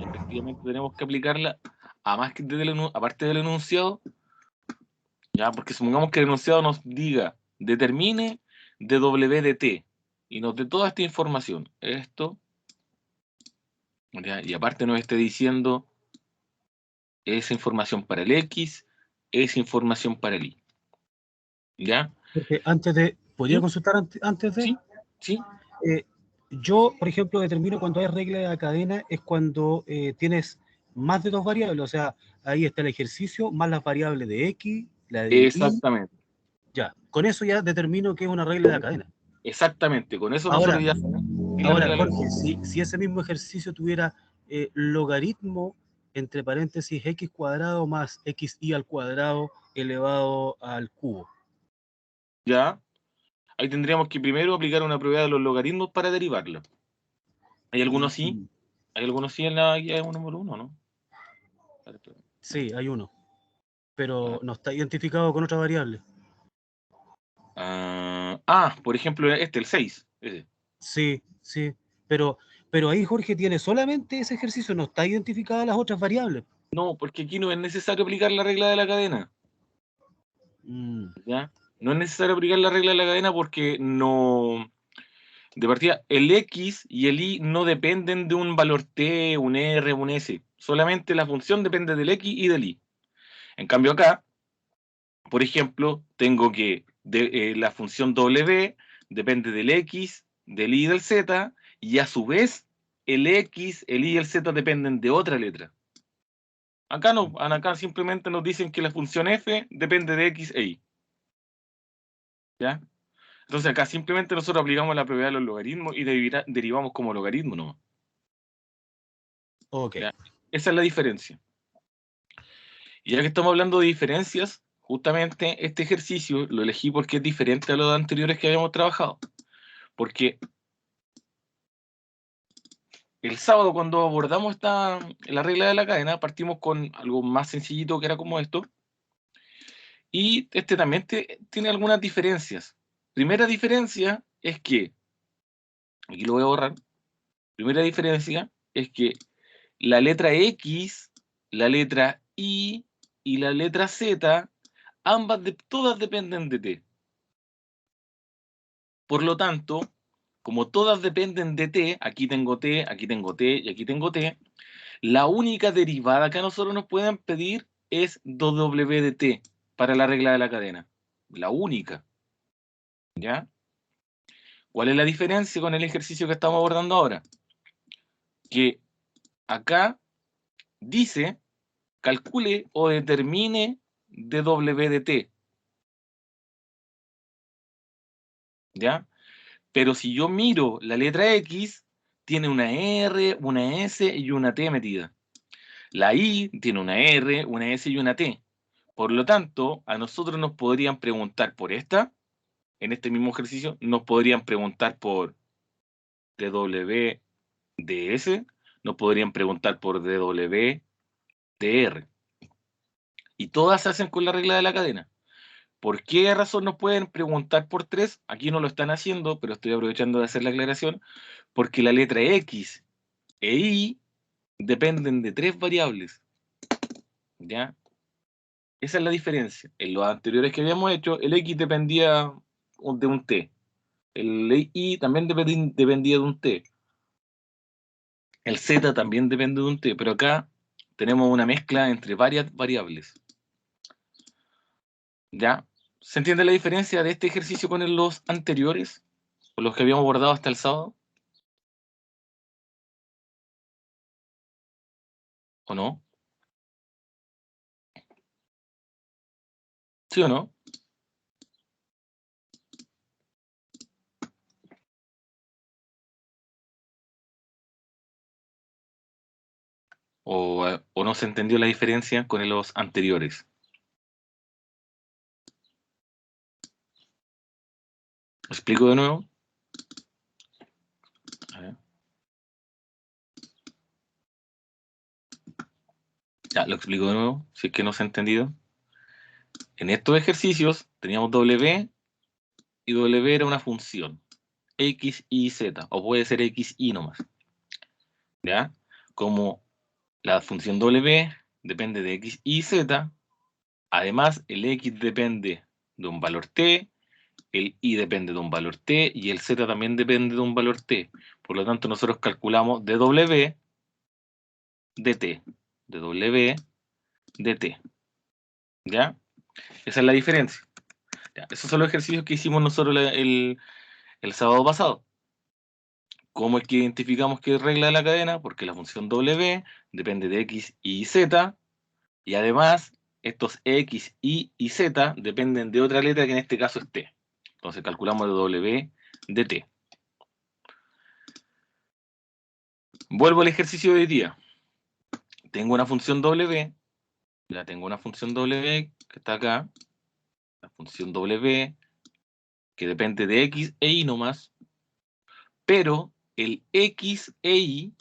efectivamente tenemos que aplicarla aparte del enunciado, ya, porque supongamos que el enunciado nos diga determine dw de t y nos dé toda esta información, esto, ya, y aparte nos esté diciendo esa información para el x, esa información para el y, ¿ya? Porque ¿podría ¿Sí? consultar antes de? ¿Sí? ¿Sí? Yo, por ejemplo, determino cuando hay regla de la cadena es cuando tienes más de dos variables, o sea, ahí está el ejercicio más las variables de x, la de y, Exactamente, ya. Con eso ya determino que es una regla de la cadena. exactamente, con eso Ahora, nosotros ya sabemos que es la ahora regla de la Jorge, cadena. si ese mismo ejercicio tuviera logaritmo entre paréntesis x cuadrado más xy al cuadrado elevado al cubo. ¿Ya? Ahí tendríamos que primero aplicar una prueba de los logaritmos para derivarlo. ¿Hay algunos sí? Mm, ¿Hay algunos sí en la guía 1x1, no? sí, hay uno, pero Ya. no está identificado con otra variable. Por ejemplo, el 6. Ese. Sí, sí, pero ahí Jorge tiene solamente ese ejercicio, no está identificada las otras variables. No, porque aquí no es necesario aplicar la regla de la cadena. Mm, ¿Ya? No es necesario aplicar la regla de la cadena porque no. De partida, el X y el Y no dependen de un valor T, un R, un S. Solamente la función depende del X y del Y. En cambio acá, por ejemplo, tengo que la función W depende del X, del Y y del Z, y a su vez el X, el Y y el Z dependen de otra letra. Acá no, acá simplemente nos dicen que la función f depende de x e y. ¿Ya? Entonces acá simplemente nosotros aplicamos la propiedad de los logaritmos y derivamos como logaritmo, ¿no? ok. ¿Ya? Esa es la diferencia. Y ya que estamos hablando de diferencias, justamente este ejercicio lo elegí porque es diferente a los anteriores que habíamos trabajado. Porque el sábado cuando abordamos la regla de la cadena, partimos con algo más sencillito que era como esto. Y este también tiene algunas diferencias. Primera diferencia es que, aquí lo voy a borrar, primera diferencia es que la letra X, la letra y la letra Z, todas dependen de T. Por lo tanto, como todas dependen de T, aquí tengo T, aquí tengo T y aquí tengo T, la única derivada que a nosotros nos pueden pedir es 2W de T para la regla de la cadena. La única. ¿Ya? ¿Cuál es la diferencia con el ejercicio que estamos abordando ahora? Que acá dice calcule o determine dw de t. ¿Ya? Pero si yo miro la letra X, tiene una R, una S y una T metida. La Y tiene una R, una S y una T. Por lo tanto, a nosotros nos podrían preguntar por esta, en este mismo ejercicio, nos podrían preguntar por dw de S, nos podrían preguntar por dw de R. Y todas se hacen con la regla de la cadena. ¿Por qué razón nos pueden preguntar por 3? Aquí no lo están haciendo, pero estoy aprovechando de hacer la aclaración, porque la letra X e Y dependen de 3 variables, ¿ya? Esa es la diferencia. En los anteriores que habíamos hecho, el X dependía de un T. El Y también dependía de un T. El Z también depende de un T, pero acá tenemos una mezcla entre varias variables, ¿ya? ¿Se entiende la diferencia de este ejercicio con los anteriores? ¿O los que habíamos abordado hasta el sábado? ¿O no? ¿Sí o no? ¿O no se entendió la diferencia con los anteriores? ¿Lo explico de nuevo? A ver. Ya, lo explico de nuevo, si es que no se ha entendido. En estos ejercicios teníamos W y W era una función, X, Y, Z, o puede ser X, Y nomás. ¿Ya? como la función W depende de X y Z, además el X depende de un valor T, el Y depende de un valor T y el Z también depende de un valor T. Por lo tanto, nosotros calculamos dW de T. dW de T. ¿Ya? Esa es la diferencia. Ya, esos son los ejercicios que hicimos nosotros el sábado pasado. ¿Cómo es que identificamos qué regla de la cadena? Porque la función W depende de X y Z, y además estos X, Y y Z dependen de otra letra que en este caso es T. Entonces calculamos W de T. Vuelvo al ejercicio de hoy día. Tengo una función W, ya tengo una función W que está acá, la función W que depende de X e Y nomás, pero el X e Y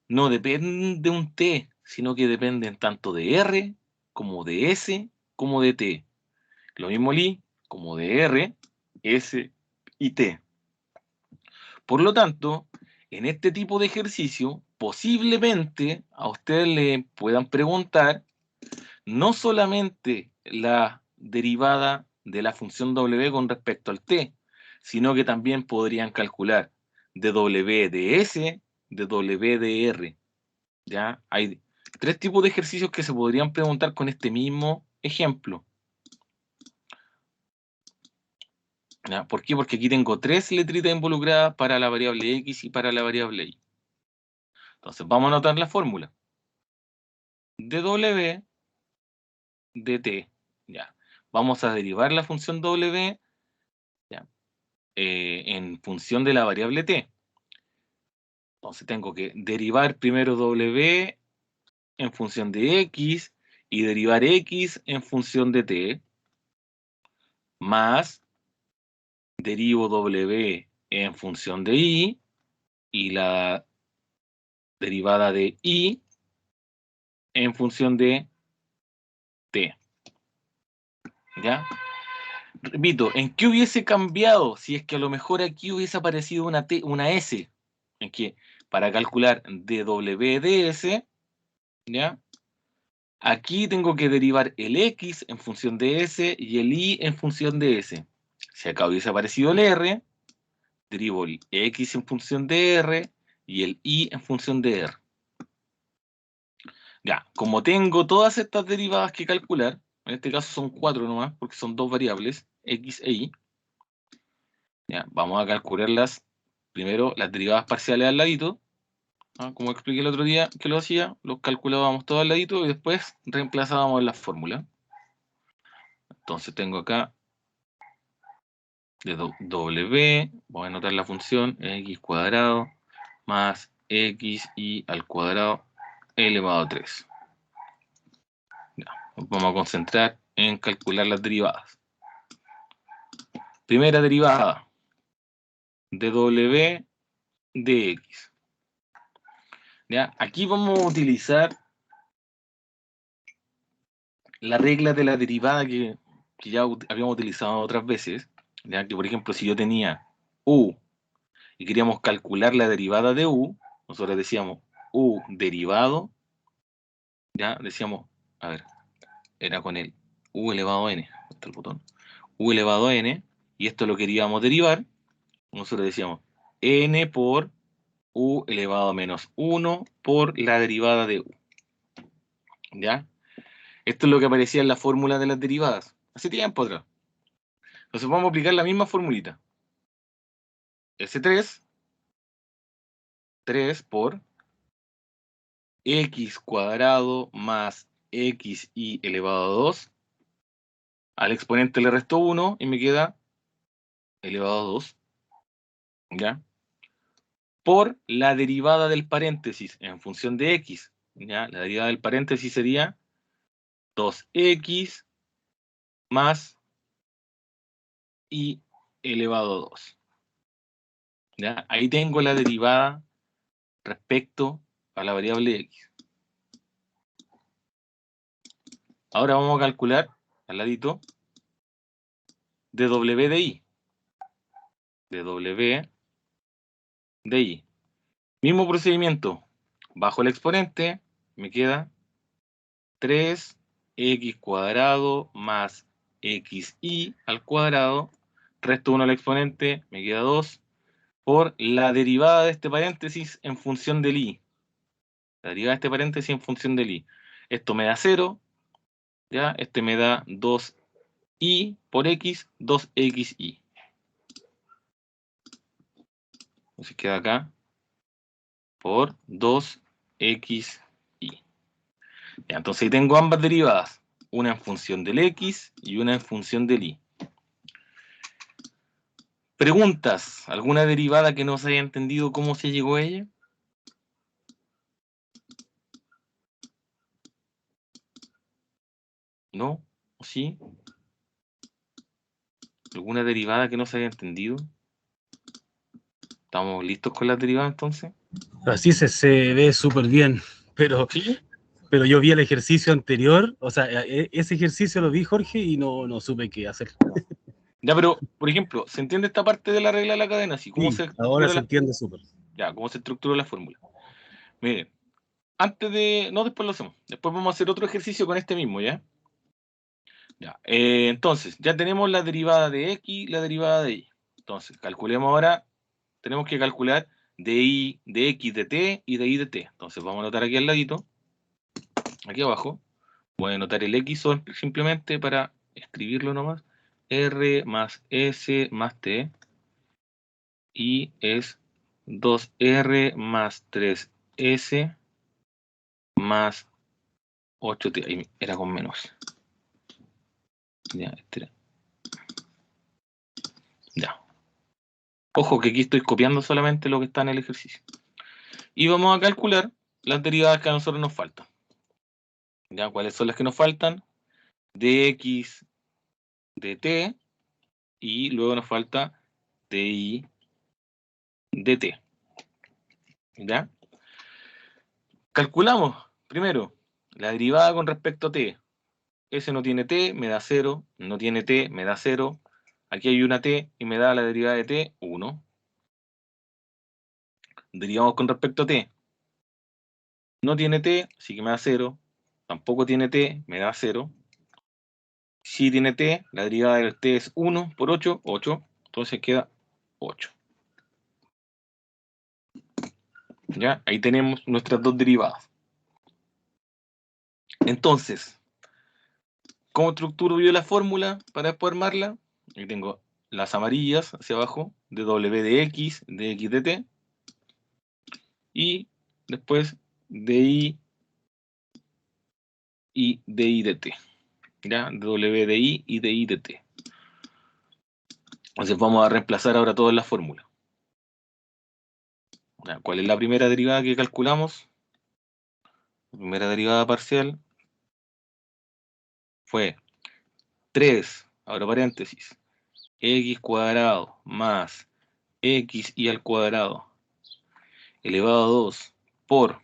no depende de un T, sino que dependen tanto de R, como de S, como de T. Lo mismo el I, como de R, S y T. Por lo tanto, en este tipo de ejercicio, posiblemente a ustedes le puedan preguntar no solamente la derivada de la función W con respecto al T, sino que también podrían calcular de W de S, de W de R. ¿Ya? Hay tres tipos de ejercicios que se podrían preguntar con este mismo ejemplo. ¿Ya? ¿Por qué? Porque aquí tengo tres letritas involucradas para la variable X y para la variable Y. Entonces vamos a anotar la fórmula. dW de T. ¿Ya? Vamos a derivar la función W, ¿ya? En función de la variable T. Entonces tengo que derivar primero W en función de X y derivar X en función de T, más derivo W en función de y la derivada de Y en función de T. ¿Ya? Repito, ¿en qué hubiese cambiado si es que a lo mejor aquí hubiese aparecido una T, una S? En que para calcular dW de S, ¿ya? Aquí tengo que derivar el X en función de S y el Y en función de S. Si acá hubiese aparecido el R, derivo el X en función de R y el Y en función de R. Ya, como tengo todas estas derivadas que calcular, en este caso son 4 nomás, porque son dos variables, X e Y, ya, vamos a calcularlas primero, las derivadas parciales al ladito, ¿ah? Como expliqué el otro día que lo hacía, los calculábamos todos al ladito y después reemplazábamos las fórmulas. Entonces tengo acá de W, voy a anotar la función X cuadrado más XY al cuadrado elevado a 3. Ya, nos vamos a concentrar en calcular las derivadas. Primera derivada de W de X. ¿Ya? Aquí vamos a utilizar la regla de la derivada que ya habíamos utilizado otras veces. ¿Ya? Que por ejemplo, si yo tenía U y queríamos calcular la derivada de U, nosotros decíamos U derivado, ya decíamos, a ver, era con el U elevado a N, está el botón, U elevado a N, y esto lo queríamos derivar, nosotros decíamos N por U elevado a menos 1 por la derivada de U. ¿Ya? Esto es lo que aparecía en la fórmula de las derivadas. Hace tiempo atrás. Entonces vamos a aplicar la misma formulita. S3, 3 por X cuadrado más XY elevado a 2. Al exponente le resto 1 y me queda elevado a 2. ¿Ya? Por la derivada del paréntesis en función de X. ¿Ya? La derivada del paréntesis sería 2X más Y elevado a 2. ¿Ya? Ahí tengo la derivada respecto a la variable X. Ahora vamos a calcular al ladito de W de I. De W de I. Mismo procedimiento. Bajo el exponente, me queda 3x cuadrado más xy al cuadrado, resto 1 al exponente, me queda 2, por la derivada de este paréntesis en función del y. La derivada de este paréntesis en función del y. Esto me da 0, ¿ya? Este me da 2y por x, 2xy. Entonces queda acá por 2xy. Ya, entonces ahí tengo ambas derivadas, una en función del x y una en función del y. ¿Preguntas? ¿Alguna derivada que no se haya entendido cómo se llegó a ella? ¿No? ¿O sí? ¿Alguna derivada que no se haya entendido? ¿Estamos listos con las derivadas entonces? Así se ve súper bien, pero, Sí. pero yo vi el ejercicio anterior, o sea, ese ejercicio lo vi, Jorge, y no supe qué hacer. Ya, pero, por ejemplo, ¿se entiende esta parte de la regla de la cadena? ¿Sí? ¿Cómo Sí, se ahora estructura se la, entiende súper. ya, cómo se estructuró la fórmula? Miren, antes de... No, después lo hacemos. Después vamos a hacer otro ejercicio con este mismo, ¿ya? Ya. Entonces, ya tenemos la derivada de x y la derivada de y. Entonces, calculemos ahora, tenemos que calcular de x de t y de y de t. Entonces, vamos a anotar aquí al ladito, aquí abajo. Voy a anotar el x simplemente para escribirlo nomás. R más S más T. Y es 2R más 3S más 8T. Ahí era con menos. Ya, este era. Ya. Ojo que aquí estoy copiando solamente lo que está en el ejercicio. Y vamos a calcular las derivadas que a nosotros nos faltan. ¿Ya? ¿Cuáles son las que nos faltan? De x de t y luego nos falta de y de t. ¿Ya? Calculamos primero la derivada con respecto a t. S no tiene t, me da 0. No tiene t, me da 0. Aquí hay una t y me da la derivada de t, 1. Derivamos con respecto a t. No tiene t, así que me da 0. Tampoco tiene t, me da 0. Si tiene t, la derivada del t es 1 por 8, 8. Entonces queda 8. ¿Ya? Ahí tenemos nuestras dos derivadas. Entonces, ¿cómo estructuro yo la fórmula para poder armarla? Aquí tengo las amarillas hacia abajo, de w de x de t. Y después de y de i de t. ¿Ya? De w de i y de i de t. Entonces vamos a reemplazar ahora todo en la fórmula. ¿Ya? ¿Cuál es la primera derivada que calculamos? La primera derivada parcial fue 3, ahora paréntesis, x cuadrado más xy al cuadrado elevado a 2 por,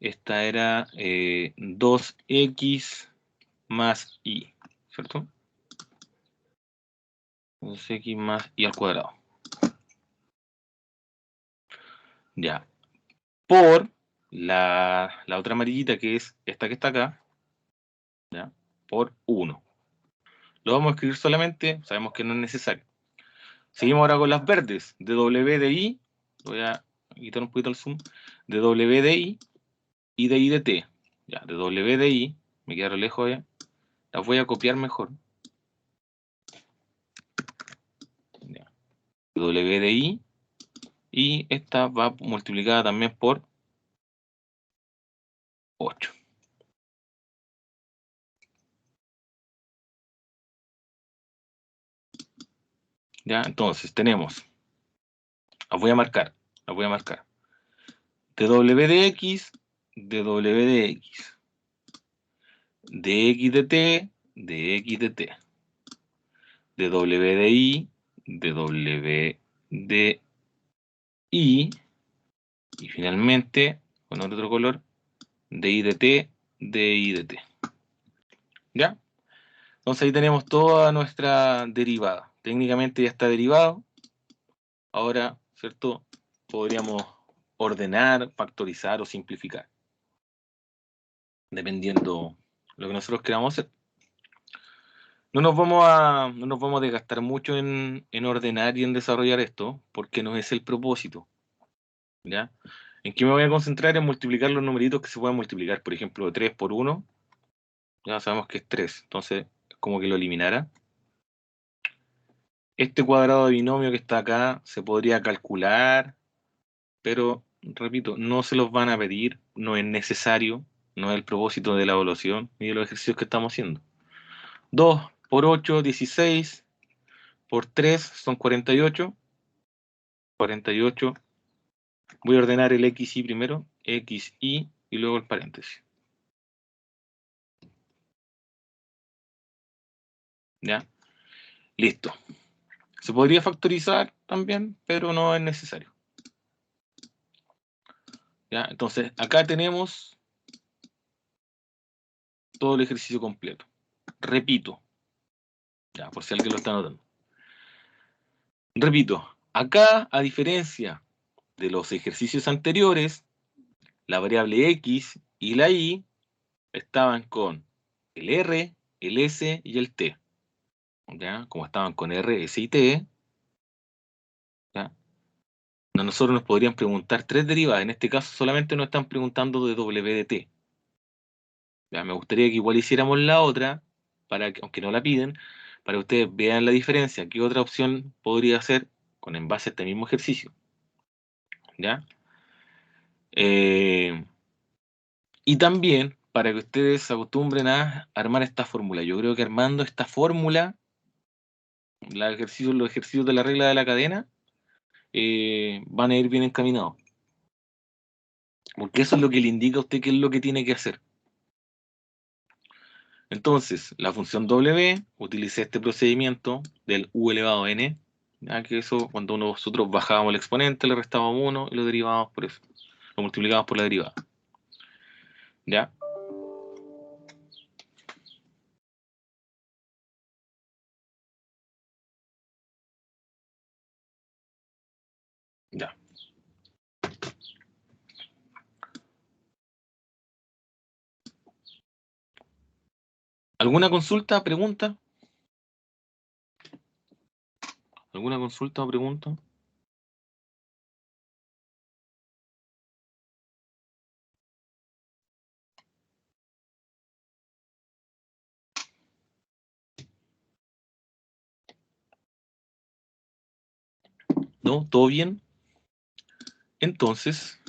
esta era 2x más y, ¿cierto? 2x más y al cuadrado. Ya. Por la otra amarillita que es esta que está acá, ¿ya? Por 1. Lo vamos a escribir solamente, sabemos que no es necesario. Seguimos ahora con las verdes, de W de I, voy a quitar un poquito el zoom, de W de I y de I de T. Ya, de W de I, me quedaron lejos ya, las voy a copiar mejor. Ya. W de I y esta va multiplicada también por 8. Ya, entonces tenemos, las voy a marcar, las voy a marcar. De W de X, de W de X. De X de T, de X de T. De W de I, de W de I. Y finalmente, con otro color, de I de T, de I de T. ¿Ya? Entonces ahí tenemos toda nuestra derivada. Técnicamente ya está derivado. Ahora, ¿cierto? Podríamos ordenar, factorizar o simplificar, dependiendo lo que nosotros queramos hacer. No nos vamos a desgastar mucho en ordenar y en desarrollar esto, porque no es el propósito, ¿ya? ¿En qué me voy a concentrar? En multiplicar los numeritos que se pueden multiplicar. Por ejemplo, 3 por 1, ya sabemos que es 3, entonces como que lo eliminara. Este cuadrado de binomio que está acá se podría calcular, pero, repito, no se los van a pedir, no es necesario, no es el propósito de la evaluación ni de los ejercicios que estamos haciendo. 2 por 8, 16, por 3 son 48. 48. Voy a ordenar el XY primero, XY, y luego el paréntesis. ¿Ya? Listo. Se podría factorizar también, pero no es necesario. ¿Ya? Entonces, acá tenemos todo el ejercicio completo. Repito, ya, por si alguien lo está notando. Repito, acá, a diferencia de los ejercicios anteriores, la variable X y la Y estaban con el R, el S y el T. ¿Ya? Como estaban con R, S y T, ¿ya? Nosotros nos podrían preguntar 3 derivadas. En este caso solamente nos están preguntando de W de T. ¿Ya? Me gustaría que igual hiciéramos la otra, para que, aunque no la piden, para que ustedes vean la diferencia. ¿Qué otra opción podría ser con en base a este mismo ejercicio? ¿Ya? Y también para que ustedes se acostumbren a armar esta fórmula. Yo creo que armando esta fórmula, los ejercicios de la regla de la cadena, van a ir bien encaminados. Porque eso es lo que le indica a usted qué es lo que tiene que hacer. Entonces, la función W, utilicé este procedimiento del U elevado a N, ya que eso, cuando nosotros bajábamos el exponente, le restábamos 1 y lo derivábamos por eso. Lo multiplicábamos por la derivada. ¿Ya? Ya. ¿Alguna consulta, pregunta? ¿Alguna consulta o pregunta? ¿No? ¿Todo bien? Entonces,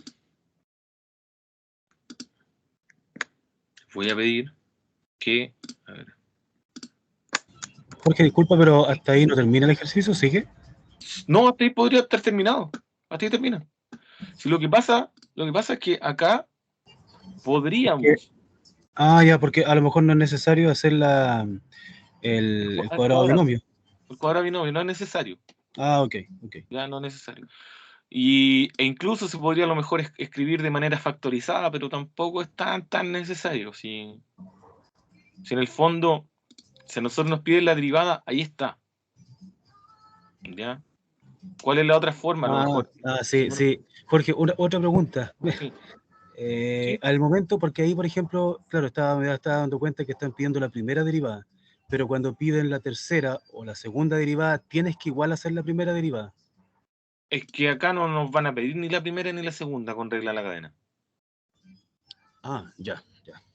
voy a pedir que... A ver. Jorge, disculpa, pero hasta ahí no termina el ejercicio, ¿sigue? No, hasta ahí podría estar terminado. Hasta ahí termina. Si lo que pasa es que acá podríamos... Ya, porque a lo mejor no es necesario hacer el El cuadrado cuadrado. binomio. El cuadrado binomio no es necesario. Ok. Ya no es necesario. E incluso se podría a lo mejor escribir de manera factorizada, pero tampoco es tan necesario. Si en el fondo, si a nosotros nos piden la derivada, ahí está. ¿Ya? ¿Cuál es la otra forma? A lo mejor. Sí. Jorge, otra pregunta. Sí, sí. Al momento, porque ahí, por ejemplo, claro, me estaba dando cuenta que están pidiendo la primera derivada, pero cuando piden la tercera o la segunda derivada, tienes que igual hacer la primera derivada. Es que acá no nos van a pedir ni la primera ni la segunda con regla de la cadena. Ya.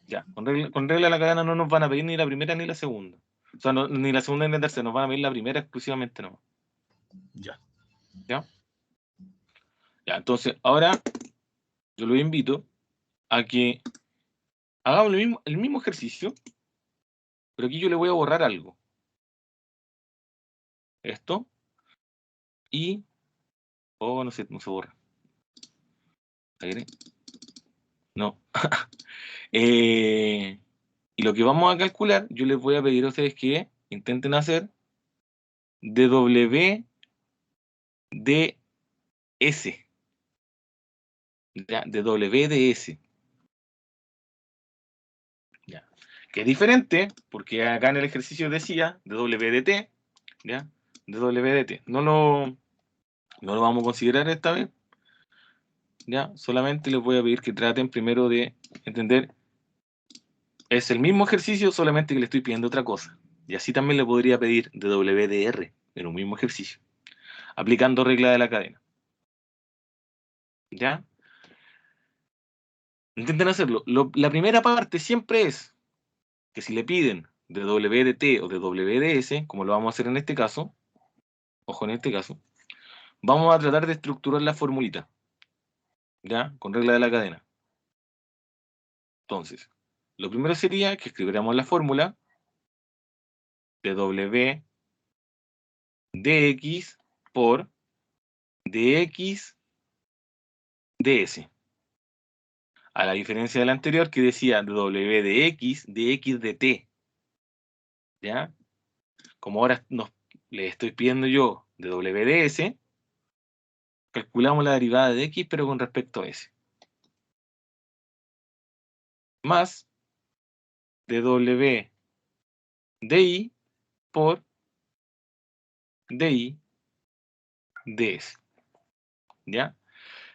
Ya, con regla de la cadena no nos van a pedir ni la primera ni la segunda. O sea, ni la segunda ni la tercera, nos van a pedir la primera exclusivamente no. Ya. ¿Ya? Ya, entonces ahora yo lo invito a que hagamos el mismo ejercicio, pero aquí yo le voy a borrar algo. Esto. Y... Oh, no se borra. Aire. No. Y lo que vamos a calcular, yo les voy a pedir a ustedes que intenten hacer dW de S. ¿Ya? dW de S. ¿Ya? Que es diferente, porque acá en el ejercicio decía dW de T. ¿Ya? dW de T. No lo vamos a considerar esta vez. ¿ya? Solamente les voy a pedir que traten primero de entender, es el mismo ejercicio, solamente que le estoy pidiendo otra cosa. Y así también le podría pedir de WDR en un mismo ejercicio, aplicando regla de la cadena. ¿Ya? Intenten hacerlo. La primera parte siempre es que si le piden de WDT o de WDS, como lo vamos a hacer en este caso, ojo en este caso, vamos a tratar de estructurar la formulita, ¿ya? Con regla de la cadena. Entonces, lo primero sería que escribiéramos la fórmula de W dx por dx ds. A la diferencia del anterior que decía W de x de t, ¿ya? Como ahora le estoy pidiendo yo de W ds, calculamos la derivada de x, pero con respecto a s. Más de W di por di ds, ¿ya?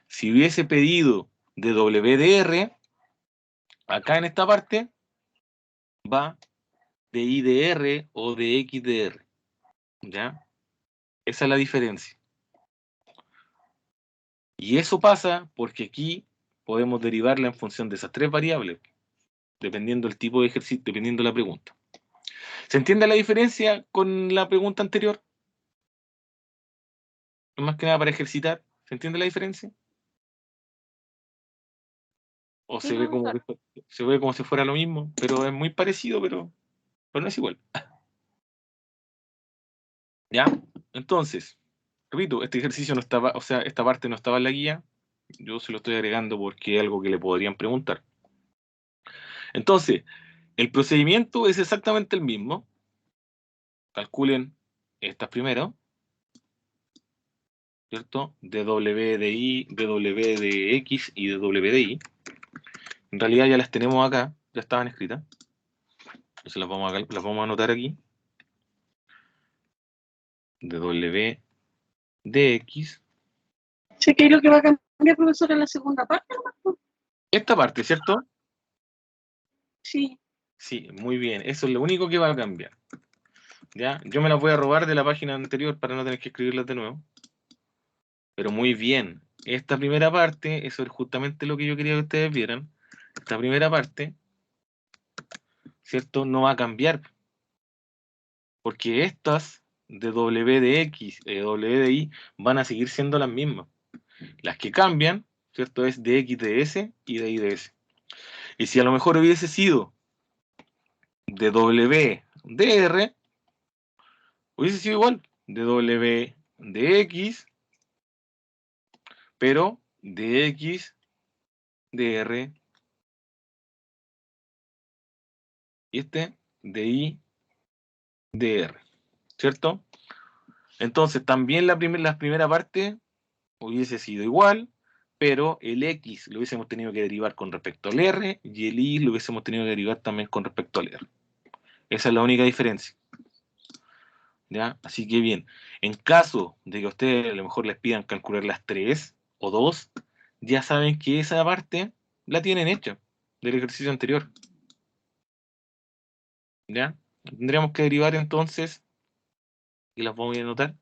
Si hubiese pedido de WDR, acá en esta parte va de IDR o de XDR, ¿ya? Esa es la diferencia. Y eso pasa porque aquí podemos derivarla en función de esas tres variables, dependiendo del tipo de ejercicio, dependiendo de la pregunta. ¿Se entiende la diferencia con la pregunta anterior? Más que nada para ejercitar. ¿Se entiende la diferencia? ¿O Sí, se ve como profesor. se ve como si fuera lo mismo? Pero es muy parecido, pero no es igual. ¿Ya? Entonces, repito, este ejercicio no estaba, o sea, esta parte no estaba en la guía. Yo se lo estoy agregando porque es algo que le podrían preguntar. Entonces, el procedimiento es exactamente el mismo. Calculen estas primero, ¿cierto? De W de I, de W de X y de W de Y. En realidad ya las tenemos acá, ya estaban escritas. Entonces las vamos a anotar aquí. De W de X. ¿Sí que es lo que va a cambiar, profesor, en la segunda parte? Esta parte, ¿cierto? Sí. Sí, muy bien. Eso es lo único que va a cambiar. ¿Ya? Yo me las voy a robar de la página anterior para no tener que escribirlas de nuevo. Pero muy bien. Esta primera parte, eso es justamente lo que yo quería que ustedes vieran. Esta primera parte, ¿cierto? No va a cambiar. Porque estas de W de X y W de Y van a seguir siendo las mismas. Las que cambian, ¿cierto? Es de X de S y de Y de S. Y si a lo mejor hubiese sido de W de R, hubiese sido igual. De W de X, pero de X de R y este de Y de R, ¿cierto? Entonces también la primera parte hubiese sido igual, pero el X lo hubiésemos tenido que derivar con respecto al R y el Y lo hubiésemos tenido que derivar también con respecto al R. Esa es la única diferencia. ¿Ya? Así que bien, en caso de que a ustedes a lo mejor les pidan calcular las 3 o 2, ya saben que esa parte la tienen hecha del ejercicio anterior. ¿Ya? Tendríamos que derivar entonces, y las vamos a anotar,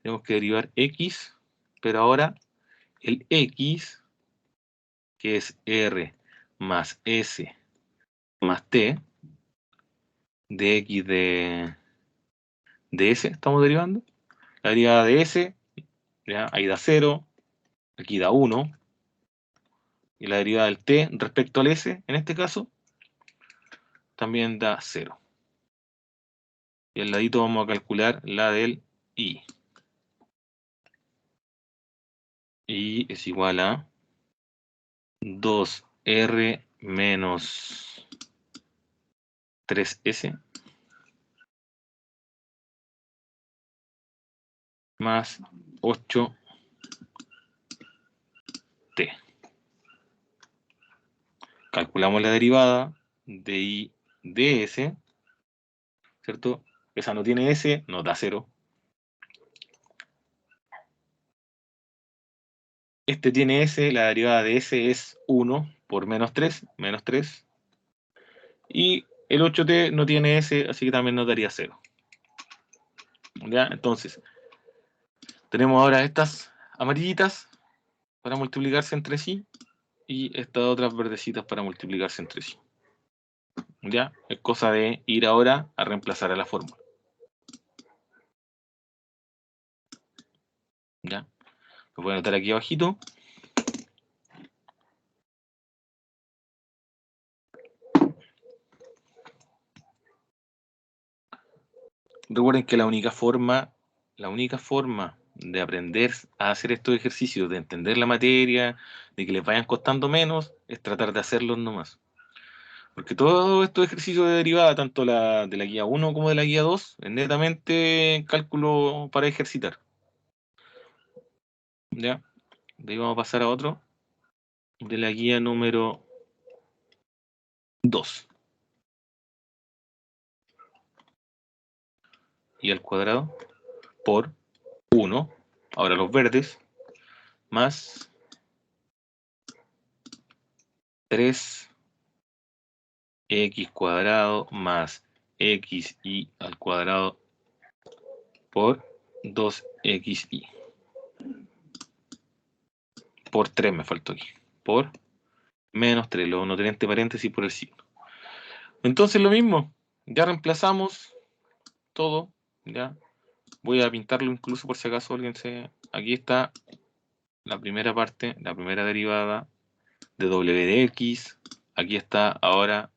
tenemos que derivar X, pero ahora el X, que es R más S más T, de X de S, estamos derivando. La derivada de S, ¿ya? Ahí da 0, aquí da 1, y la derivada del T respecto al S, en este caso, también da 0. Y al ladito vamos a calcular la del I. I es igual a 2R menos 3S más 8T. Calculamos la derivada de I de S, ¿cierto? Esa no tiene S, nos da 0. Este tiene S, la derivada de S es 1 por menos 3, y el 8t no tiene S, así que también nos daría 0. ¿Ya? Entonces, tenemos ahora estas amarillitas para multiplicarse entre sí, y estas otras verdecitas para multiplicarse entre sí. ¿Ya? Es cosa de ir ahora a reemplazar a la fórmula. ¿Ya? Lo voy a anotar aquí abajito. Recuerden que la única forma de aprender a hacer estos ejercicios, de entender la materia, de que les vayan costando menos, es tratar de hacerlos nomás. Porque todos estos ejercicios de derivada, tanto de la guía 1 como de la guía 2, es netamente cálculo para ejercitar. ¿Ya? De ahí vamos a pasar a otro, de la guía número 2. Y al cuadrado por 1, ahora los verdes, más 3x cuadrado más xy al cuadrado por 2xy. Por 3 me faltó aquí. Por menos 3, luego no tener entre paréntesis por el signo. Entonces lo mismo, ya reemplazamos todo, ya. Voy a pintarlo incluso por si acaso alguien se... Aquí está la primera parte, la primera derivada de w de x. Aquí está ahora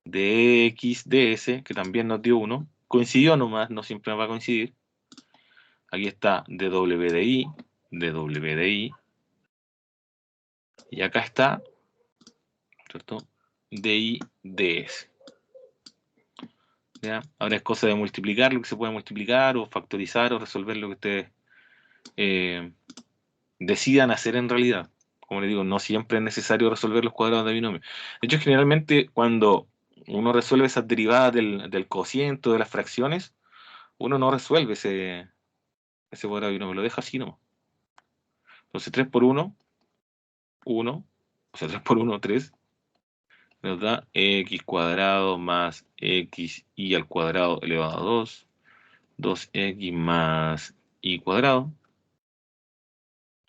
de x de s, que también nos dio 1. Coincidió nomás, no siempre va a coincidir. Aquí está de w de y, de w de y. Y acá está, ¿cierto? De y de s. ¿Ya? Ahora es cosa de multiplicar lo que se puede multiplicar, o factorizar, o resolver lo que ustedes decidan hacer en realidad. Como les digo, no siempre es necesario resolver los cuadrados de binomio. De hecho, generalmente cuando uno resuelve esas derivadas del cociente, de las fracciones, uno no resuelve ese cuadrado de binomio, lo deja así nomás. Entonces 3 por 1, 1, o sea, 3 por 1, 3, nos da x cuadrado más xy al cuadrado elevado a 2, 2x más y cuadrado,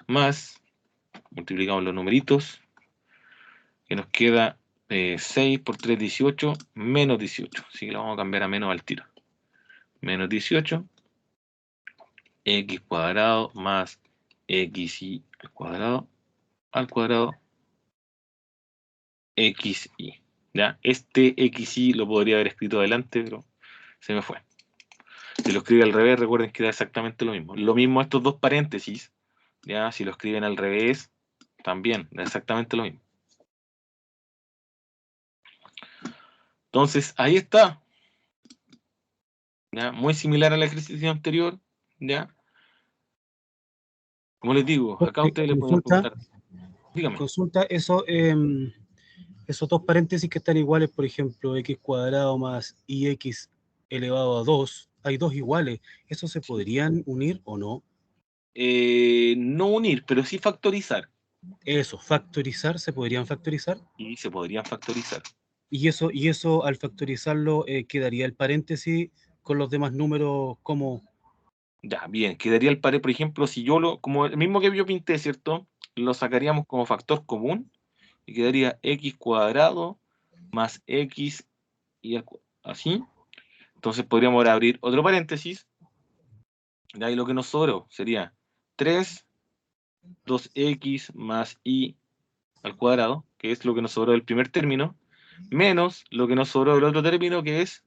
más, multiplicamos los numeritos, que nos queda 6 por 3, 18, menos 18. Así que lo vamos a cambiar a menos al tiro. Menos 18, x cuadrado más xy al cuadrado xy. ¿Ya? Este xy lo podría haber escrito adelante, pero se me fue. Si lo escribe al revés, recuerden que da exactamente lo mismo. Lo mismo estos dos paréntesis, ¿ya? Si lo escriben al revés, también da exactamente lo mismo. Entonces, ahí está. ¿Ya? Muy similar al ejercicio anterior, ¿ya? Como les digo, acá ustedes le pueden Consulta, preguntar. Dígame. consulta eso, esos dos paréntesis que están iguales, por ejemplo, x cuadrado más ix elevado a 2, hay dos iguales, ¿esos se podrían unir o no? No unir, pero sí factorizar. Eso, factorizar, ¿se podrían factorizar? Y se podrían factorizar. Y eso al factorizarlo, quedaría el paréntesis con los demás números como... Ya, bien, quedaría el par, por ejemplo, si yo como el mismo que yo pinté, ¿cierto? Lo sacaríamos como factor común y quedaría x cuadrado más x y así. Entonces podríamos ahora abrir otro paréntesis. Y ahí lo que nos sobró sería 3, 2x más y al cuadrado, que es lo que nos sobró del primer término, menos lo que nos sobró del otro término, que es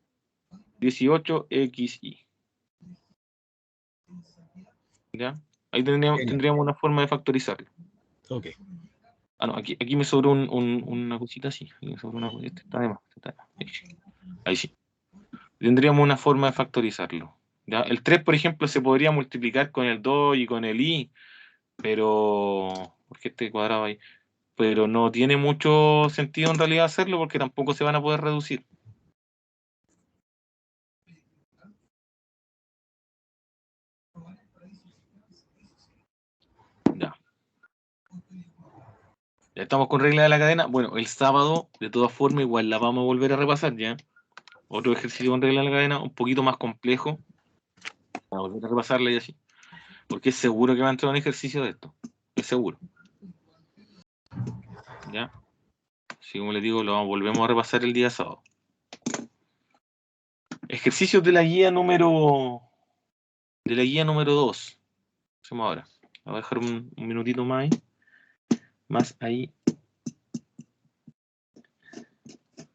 18xy. ¿Ya? Ahí Genial. tendríamos una forma de factorizarlo. Ok. Ah, no, aquí me sobró una cosita así. Aquí me sobró este está de más, este está de más. Ahí sí. Tendríamos una forma de factorizarlo. ¿Ya? El 3, por ejemplo, se podría multiplicar con el 2 y con el i, pero... ¿Por qué este cuadrado ahí? Pero no tiene mucho sentido en realidad hacerlo porque tampoco se van a poder reducir. Ya. Ya estamos con regla de la cadena. Bueno, el sábado, de todas formas, igual la vamos a volver a repasar ya. Otro ejercicio con regla de la cadena, un poquito más complejo. Vamos a volver a repasarla y así. Porque es seguro que va a entrar un ejercicio de esto. Es seguro. ¿Ya? Así como les digo, lo volvemos a repasar el día sábado. Ejercicios de la guía número 2. Hacemos ahora. Voy a dejar un minutito más ahí. Más ahí.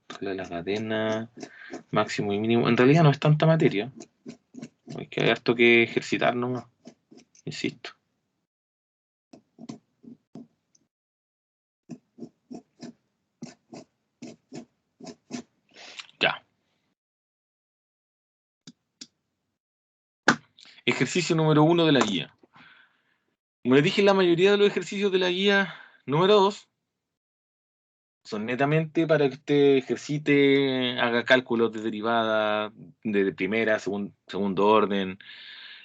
Regla de la cadena. Máximo y mínimo. En realidad no es tanta materia. Hay que harto que ejercitar nomás. Insisto. Ya. Ejercicio número 1 de la guía. Como les dije, la mayoría de los ejercicios de la guía número 2 son netamente para que usted ejercite, haga cálculos de derivada, de primera, segundo orden,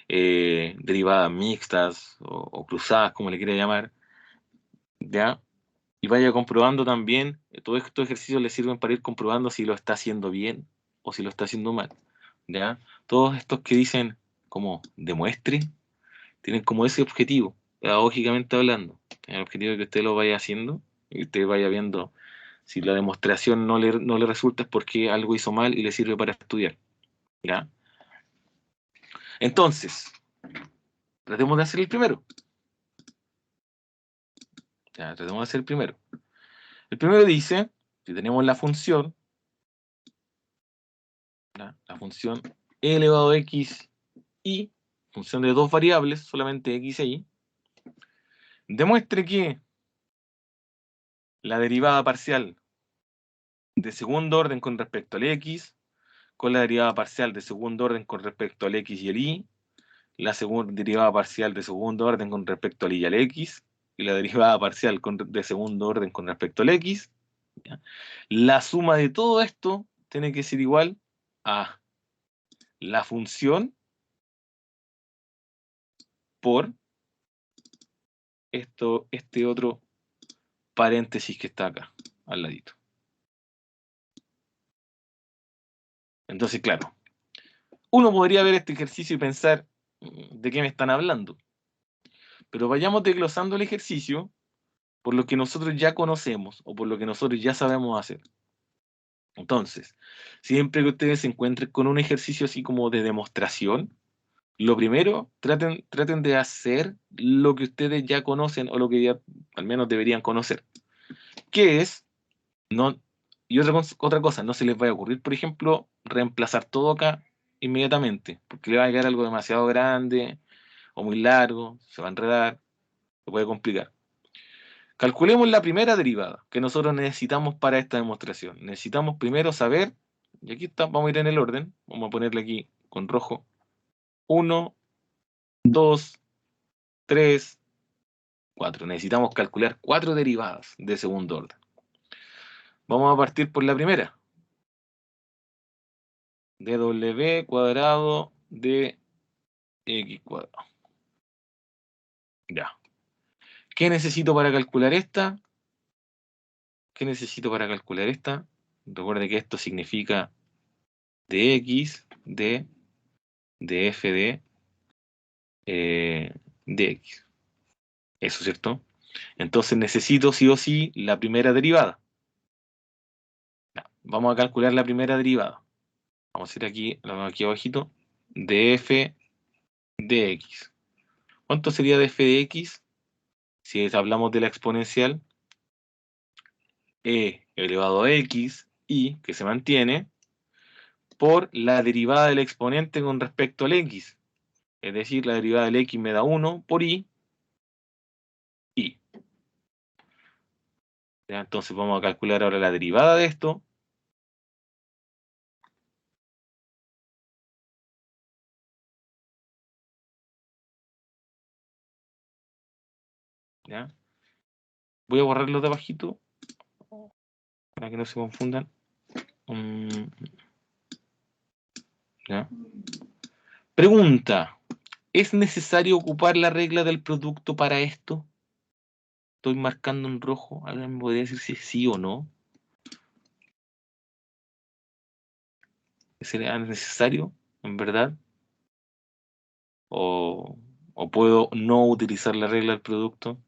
derivadas mixtas o cruzadas, como le quiera llamar, ¿ya? Y vaya comprobando también, todos estos ejercicios le sirven para ir comprobando si lo está haciendo bien o si lo está haciendo mal, ¿ya? Todos estos que dicen como demuestre, tienen como ese objetivo, pedagógicamente hablando, el objetivo de que usted lo vaya haciendo y usted vaya viendo si la demostración no le resulta es porque algo hizo mal y le sirve para estudiar, ¿ya? Entonces, tratemos de hacer el primero. Ya, tratemos de hacer el primero. El primero dice, si tenemos la función, ¿ya? La función e elevado a x y, función de dos variables, solamente x e y, demuestre que la derivada parcial de segundo orden con respecto al x, con la derivada parcial de segundo orden con respecto al x y el y, la derivada parcial de segundo orden con respecto al y y al x, y la derivada parcial de segundo orden con respecto al x, ¿ya? La suma de todo esto tiene que ser igual a la función por este otro paréntesis que está acá, al ladito. Entonces, claro, uno podría ver este ejercicio y pensar, ¿de qué me están hablando? Pero vayamos desglosando el ejercicio por lo que nosotros ya conocemos o por lo que nosotros ya sabemos hacer. Entonces, siempre que ustedes se encuentren con un ejercicio así como de demostración, lo primero, traten de hacer lo que ustedes ya conocen o lo que ya al menos deberían conocer. ¿Qué es? No, y otra cosa, no se les vaya a ocurrir, por ejemplo, reemplazar todo acá inmediatamente, porque le va a quedar algo demasiado grande o muy largo, se va a enredar, se puede complicar. Calculemos la primera derivada que nosotros necesitamos para esta demostración. Necesitamos primero saber, y aquí está, vamos a ir en el orden, vamos a ponerle aquí con rojo, 1, 2, 3, 4. Necesitamos calcular 4 derivadas de segundo orden. Vamos a partir por la primera. dw cuadrado de x cuadrado. Ya. ¿Qué necesito para calcular esta? ¿Qué necesito para calcular esta? Recuerde que esto significa dx de f de x. Eso, ¿cierto? Entonces necesito sí o sí la primera derivada. Ya. Vamos a calcular la primera derivada. Vamos a hacer aquí, aquí abajito, de f de x. ¿Cuánto sería de f de x? Si hablamos de la exponencial, e elevado a x, y, que se mantiene, por la derivada del exponente con respecto al x. Es decir, la derivada del x me da 1 por y. ¿Ya? Entonces vamos a calcular ahora la derivada de esto. ¿Ya? Voy a borrarlo de abajito para que no se confundan. ¿Ya? Pregunta: ¿es necesario ocupar la regla del producto para esto? estoy marcando en rojo? ¿Alguien me podría decir si es sí o no? ¿Sería necesario, en verdad? ¿O puedo no utilizar la regla del producto?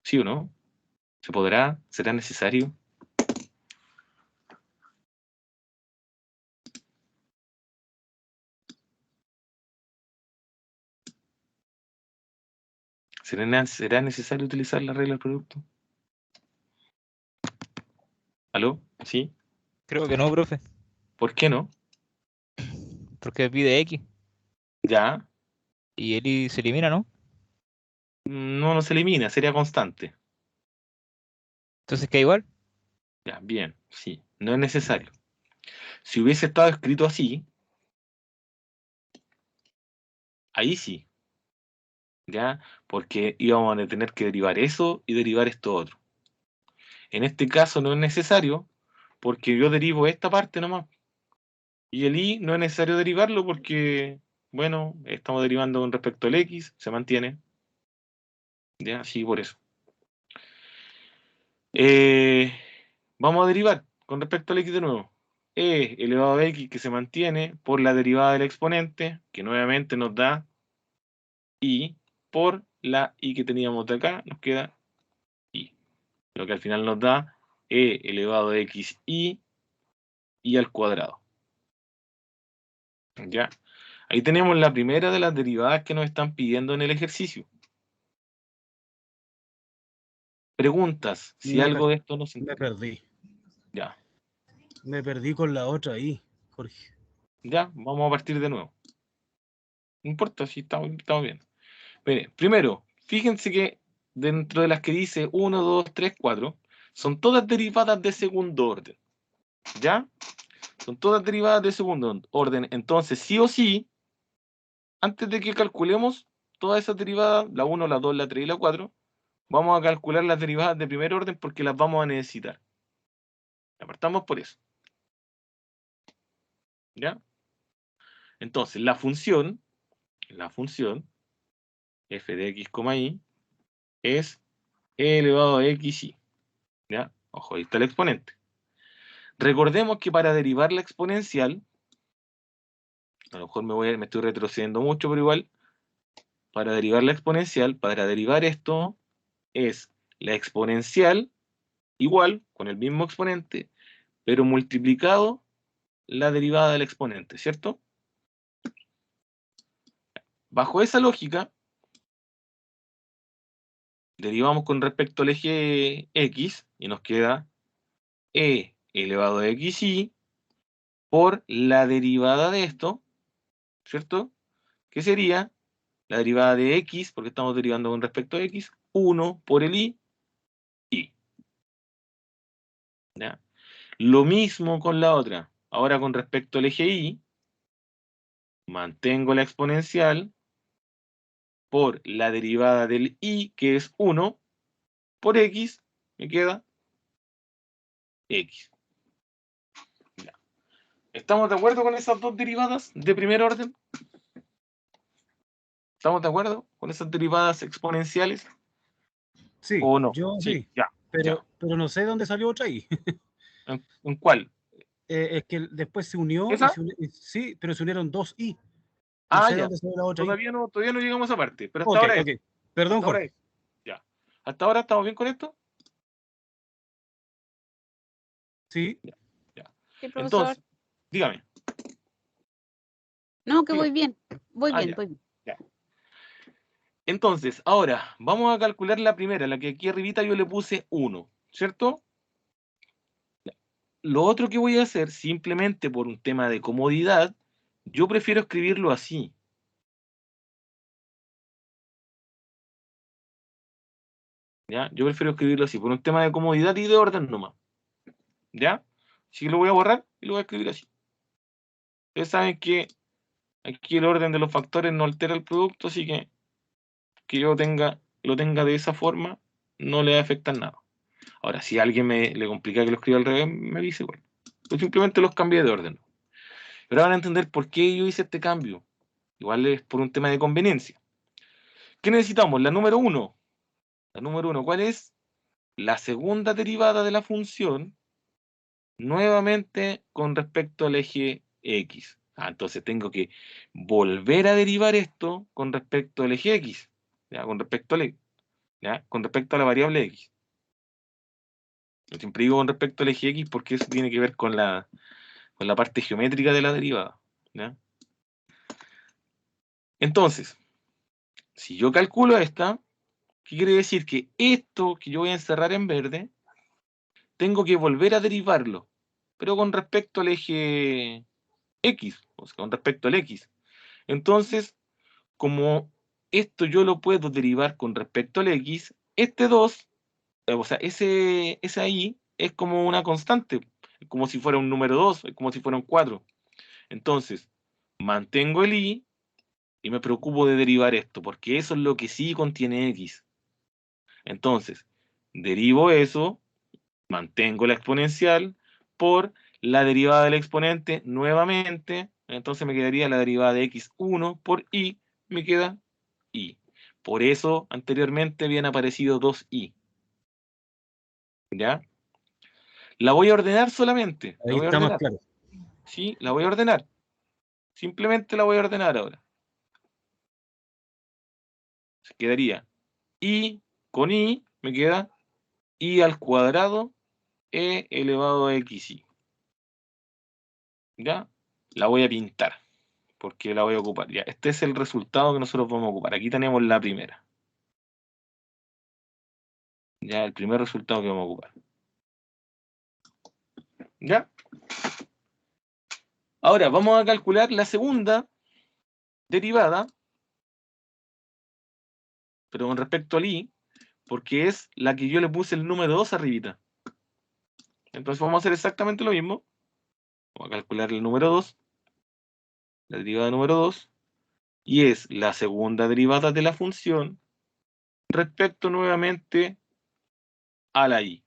¿Sí o no? ¿Se podrá? ¿Será necesario? ¿Será necesario utilizar la regla del producto? ¿Aló? ¿Sí? Creo que no, profe, ¿Por qué no? porque pide X Ya. y el Y se elimina, ¿no? No, no se elimina, sería constante. Entonces queda igual. Ya, bien, sí. No es necesario. Si hubiese estado escrito así, ahí sí. ¿Ya? Porque íbamos a tener que derivar eso y derivar esto otro. En este caso no es necesario porque yo derivo esta parte nomás. Y el y no es necesario derivarlo porque, bueno, estamos derivando con respecto al x, se mantiene. ¿Ya? Sí, por eso. Eh, vamos a derivar con respecto al x de nuevo. E elevado a x que se mantiene por la derivada del exponente, que nuevamente nos da y por la y que teníamos de acá, nos queda y. Lo que al final nos da e elevado a x y al cuadrado. ¿Ya? Ahí tenemos la primera de las derivadas que nos están pidiendo en el ejercicio. Preguntas, si Me, algo per- de esto no se me entiende. perdí. Ya, Me perdí con la otra ahí, Jorge. ya, vamos a partir de nuevo. No importa si estamos bien. Mire, primero, fíjense que dentro de las que dice 1, 2, 3, 4, son todas derivadas de segundo orden. ¿Ya? Son todas derivadas de segundo orden. Entonces, sí o sí, antes de que calculemos todas esas derivadas, la 1, la 2, la 3 y la 4, vamos a calcular las derivadas de primer orden porque las vamos a necesitar. Apartamos por eso. ¿Ya? Entonces, la función f de x, y es e elevado a xy. ¿Ya? Ojo, ahí está el exponente. Recordemos que para derivar la exponencial, a lo mejor me estoy retrocediendo mucho, pero igual, para derivar la exponencial, para derivar esto, es la exponencial igual, con el mismo exponente, pero multiplicado la derivada del exponente, ¿cierto? Bajo esa lógica, derivamos con respecto al eje x y nos queda e elevado a xy por la derivada de esto, ¿cierto? Que sería la derivada de x, porque estamos derivando con respecto a x, 1 por el y. ¿Ya? Lo mismo con la otra. Ahora con respecto al eje y, mantengo la exponencial por la derivada del y, que es 1, por x, me queda x. Ya. ¿Estamos de acuerdo con esas dos derivadas de primer orden? ¿Estamos de acuerdo con esas derivadas exponenciales? Sí, ¿O no? yo Sí, sí, ya, ya. pero no sé dónde salió otra ahí. ¿En cuál? Es que después se unió ¿Esa? sí, pero se unieron dos y. No Ah, sé ya. dónde salió la otra ahí. Todavía no llegamos a esa parte, pero hasta Ok, ahora es. ok. Perdón, Hasta ahora Jorge. es. Ya. ¿Hasta ahora estamos bien con esto? Sí, Ya, ya. Sí, profesor. Entonces, dígame. No, que voy Dígame. bien. Voy Ah, bien, ya, voy bien. ya. Entonces, ahora vamos a calcular la primera, la que aquí arribita yo le puse 1, ¿cierto? Ya. Lo otro que voy a hacer, simplemente por un tema de comodidad, yo prefiero escribirlo así. ¿Ya? Yo prefiero escribirlo así, por un tema de comodidad y de orden nomás. ¿Ya? Así que lo voy a borrar y lo voy a escribir así. Ustedes saben que aquí el orden de los factores no altera el producto, así que yo lo tenga de esa forma, no le va a afectar nada. Ahora, si a alguien le complica que lo escriba al revés, me dice igual. Yo simplemente los cambié de orden. Pero van a entender por qué yo hice este cambio. Igual es por un tema de conveniencia. ¿Qué necesitamos? La número 1. La número 1, ¿cuál es? La segunda derivada de la función, nuevamente con respecto al eje X. Entonces tengo que volver a derivar esto con respecto al eje X. ¿Ya? Con respecto a la variable X. Yo siempre digo con respecto al eje X porque eso tiene que ver con la parte geométrica de la derivada. ¿Ya? Entonces, si yo calculo esta, ¿qué quiere decir? Que esto que yo voy a encerrar en verde, tengo que volver a derivarlo, pero con respecto al eje X, o sea, con respecto al X. Entonces, como esto yo lo puedo derivar con respecto al X, este 2, o sea, ese ahí es como una constante, es como si fuera un número 2, es como si fuera un 4. Entonces, mantengo el y me preocupo de derivar esto, porque eso es lo que sí contiene X. Entonces, derivo eso, mantengo la exponencial por la derivada del exponente nuevamente, entonces me quedaría la derivada de x1 por y, me queda y. Por eso anteriormente habían aparecido 2y. ¿Ya? La voy a ordenar solamente. La Ahí voy a está más ordenar. claro. Sí, la voy a ordenar. Simplemente la voy a ordenar ahora. Se quedaría y con y me queda y al cuadrado e elevado a xy. ¿Ya? La voy a pintar porque la voy a ocupar. Ya, este es el resultado que nosotros vamos a ocupar. Aquí tenemos la primera. Ya, el primer resultado que vamos a ocupar. ¿Ya? Ahora, vamos a calcular la segunda derivada, pero con respecto al i, porque es la que yo le puse el número 2 arribita. Entonces vamos a hacer exactamente lo mismo. Vamos a calcular el número 2, la derivada número 2, y es la segunda derivada de la función respecto nuevamente a la i.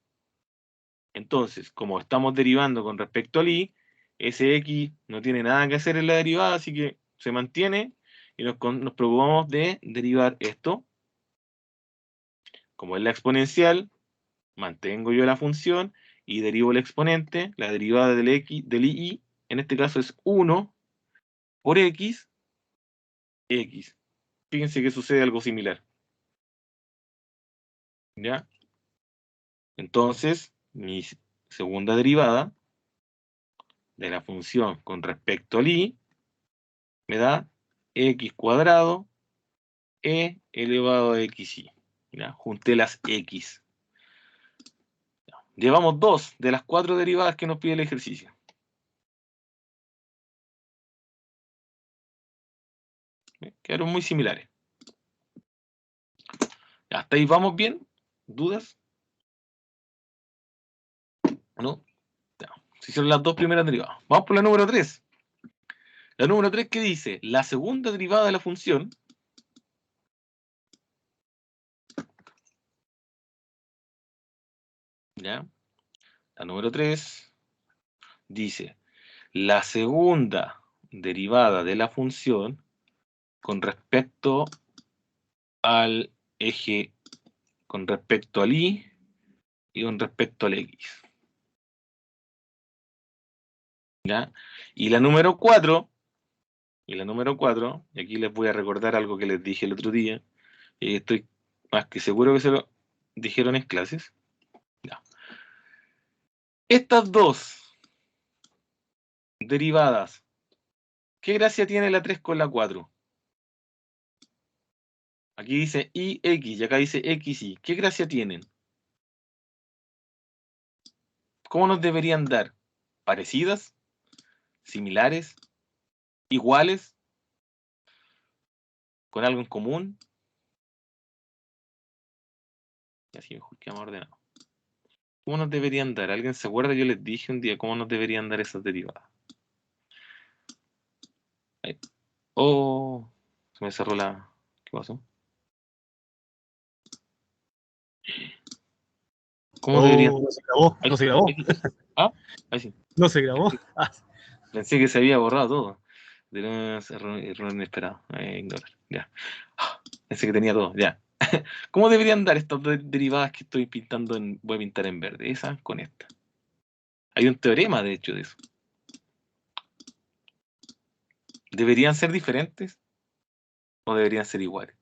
Entonces, como estamos derivando con respecto al i, ese x no tiene nada que hacer en la derivada, así que se mantiene y nos preocupamos de derivar esto. Como es la exponencial, mantengo yo la función y derivo el exponente, la derivada del i, en este caso es 1 por x. Fíjense que sucede algo similar. ¿Ya? Entonces, mi segunda derivada de la función con respecto al i me da x cuadrado e elevado a xy. ¿Ya? Junté las x. Llevamos 2 de las 4 derivadas que nos pide el ejercicio. Quedaron muy similares. ¿Hasta ahí vamos bien? ¿Dudas? ¿No? Ya. Se hicieron las 2 primeras derivadas. Vamos por la número 3. La número 3, ¿qué dice? La segunda derivada de la función, ¿ya? La número 3 dice, la segunda derivada de la función con respecto al eje, con respecto al y con respecto al x. ¿Ya? Y la número 4, y aquí les voy a recordar algo que les dije el otro día, y estoy más que seguro que se lo dijeron en clases. Ya. Estas dos derivadas, ¿qué gracia tiene la 3 con la 4? Aquí dice ix y acá dice xy. ¿Qué gracia tienen? ¿Cómo nos deberían dar? ¿Parecidas? ¿Similares? ¿Iguales? ¿Con algo en común? Y así mejor quedamos ordenados. ¿Cómo nos deberían dar? ¿Alguien se acuerda? Yo les dije un día cómo nos deberían dar esas derivadas. Ahí. Oh, se me cerró la... ¿Qué pasó? ¿Cómo deberían? Oh, no se grabó, Ahí no se sí, grabó, ahí sí. Ah, ahí sí. no se grabó. Ah, Pensé que se había borrado todo. De nuevo, error inesperado. Ignorar. Ya. Pensé que tenía todo. Ya. ¿Cómo deberían dar estas derivadas que estoy pintando voy a pintar en verde? Esa con esta. Hay un teorema, de hecho, de eso. ¿Deberían ser diferentes o deberían ser iguales?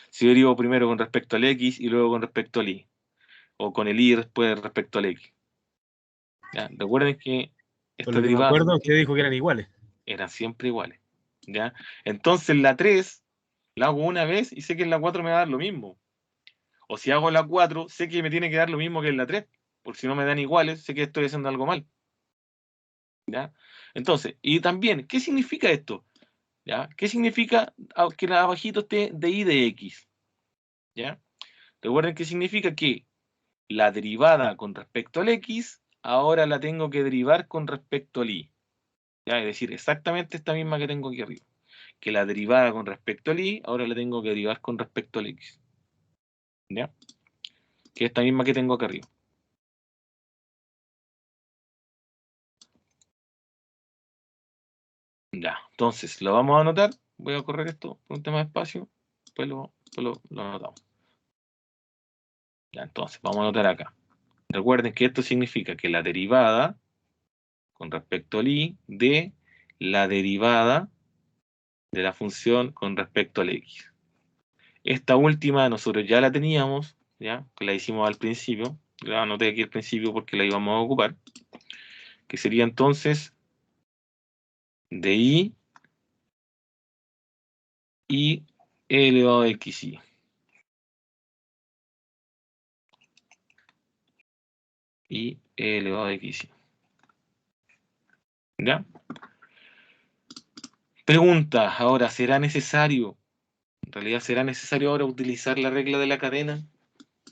Si yo derivo primero con respecto al X y luego con respecto al Y. O con el Y después respecto al X. ¿Ya? Recuerden que Por estas lo que me derivadas acuerdo, usted dijo que eran iguales. eran siempre iguales. ¿Ya? Entonces la 3 la hago una vez y sé que en la 4 me va a dar lo mismo. O si hago la 4, sé que me tiene que dar lo mismo que en la 3. Porque si no me dan iguales, sé que estoy haciendo algo mal. ¿Ya? Entonces, y también, ¿qué significa esto? ¿Ya? ¿Qué significa que abajito esté de y de x? ¿Ya? Recuerden que significa que la derivada con respecto al x, ahora la tengo que derivar con respecto al y. ¿Ya? Es decir, exactamente esta misma que tengo aquí arriba. Que la derivada con respecto al y, ahora la tengo que derivar con respecto al x. ¿Ya? Que esta misma que tengo acá arriba. Ya, entonces lo vamos a anotar. Voy a correr esto por un tema de espacio. Después lo anotamos. Ya, entonces vamos a anotar acá. Recuerden que esto significa que la derivada con respecto al y de la derivada de la función con respecto al x. Esta última nosotros ya la teníamos, ya, que la hicimos al principio. La anoté aquí al principio porque la íbamos a ocupar. Que sería entonces de y elevado a xy. Y elevado a xy. ¿Ya? Pregunta, ahora, ¿será necesario? En realidad, ¿será necesario ahora utilizar la regla de la cadena?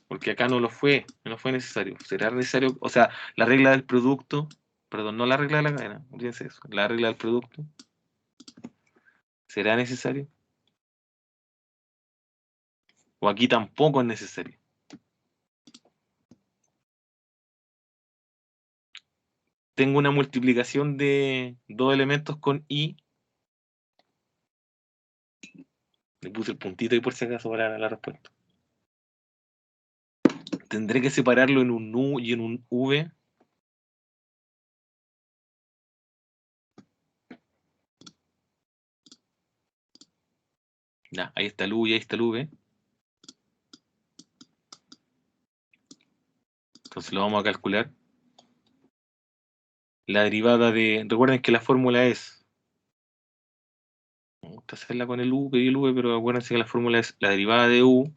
Porque acá no no fue necesario. ¿Será necesario? O sea, la regla del producto, perdón, no la regla de la cadena, olvídense eso, la regla del producto, ¿será necesario? ¿O aquí tampoco es necesario? Tengo una multiplicación de dos elementos con y. Le puse el puntito ahí por si acaso para la respuesta. ¿Tendré que separarlo en un u y en un v? Ya, ahí está el u y ahí está el v. Entonces lo vamos a calcular. La derivada de... Recuerden que la fórmula es... Me gusta hacerla con el u y el v, pero acuérdense que la fórmula es la derivada de u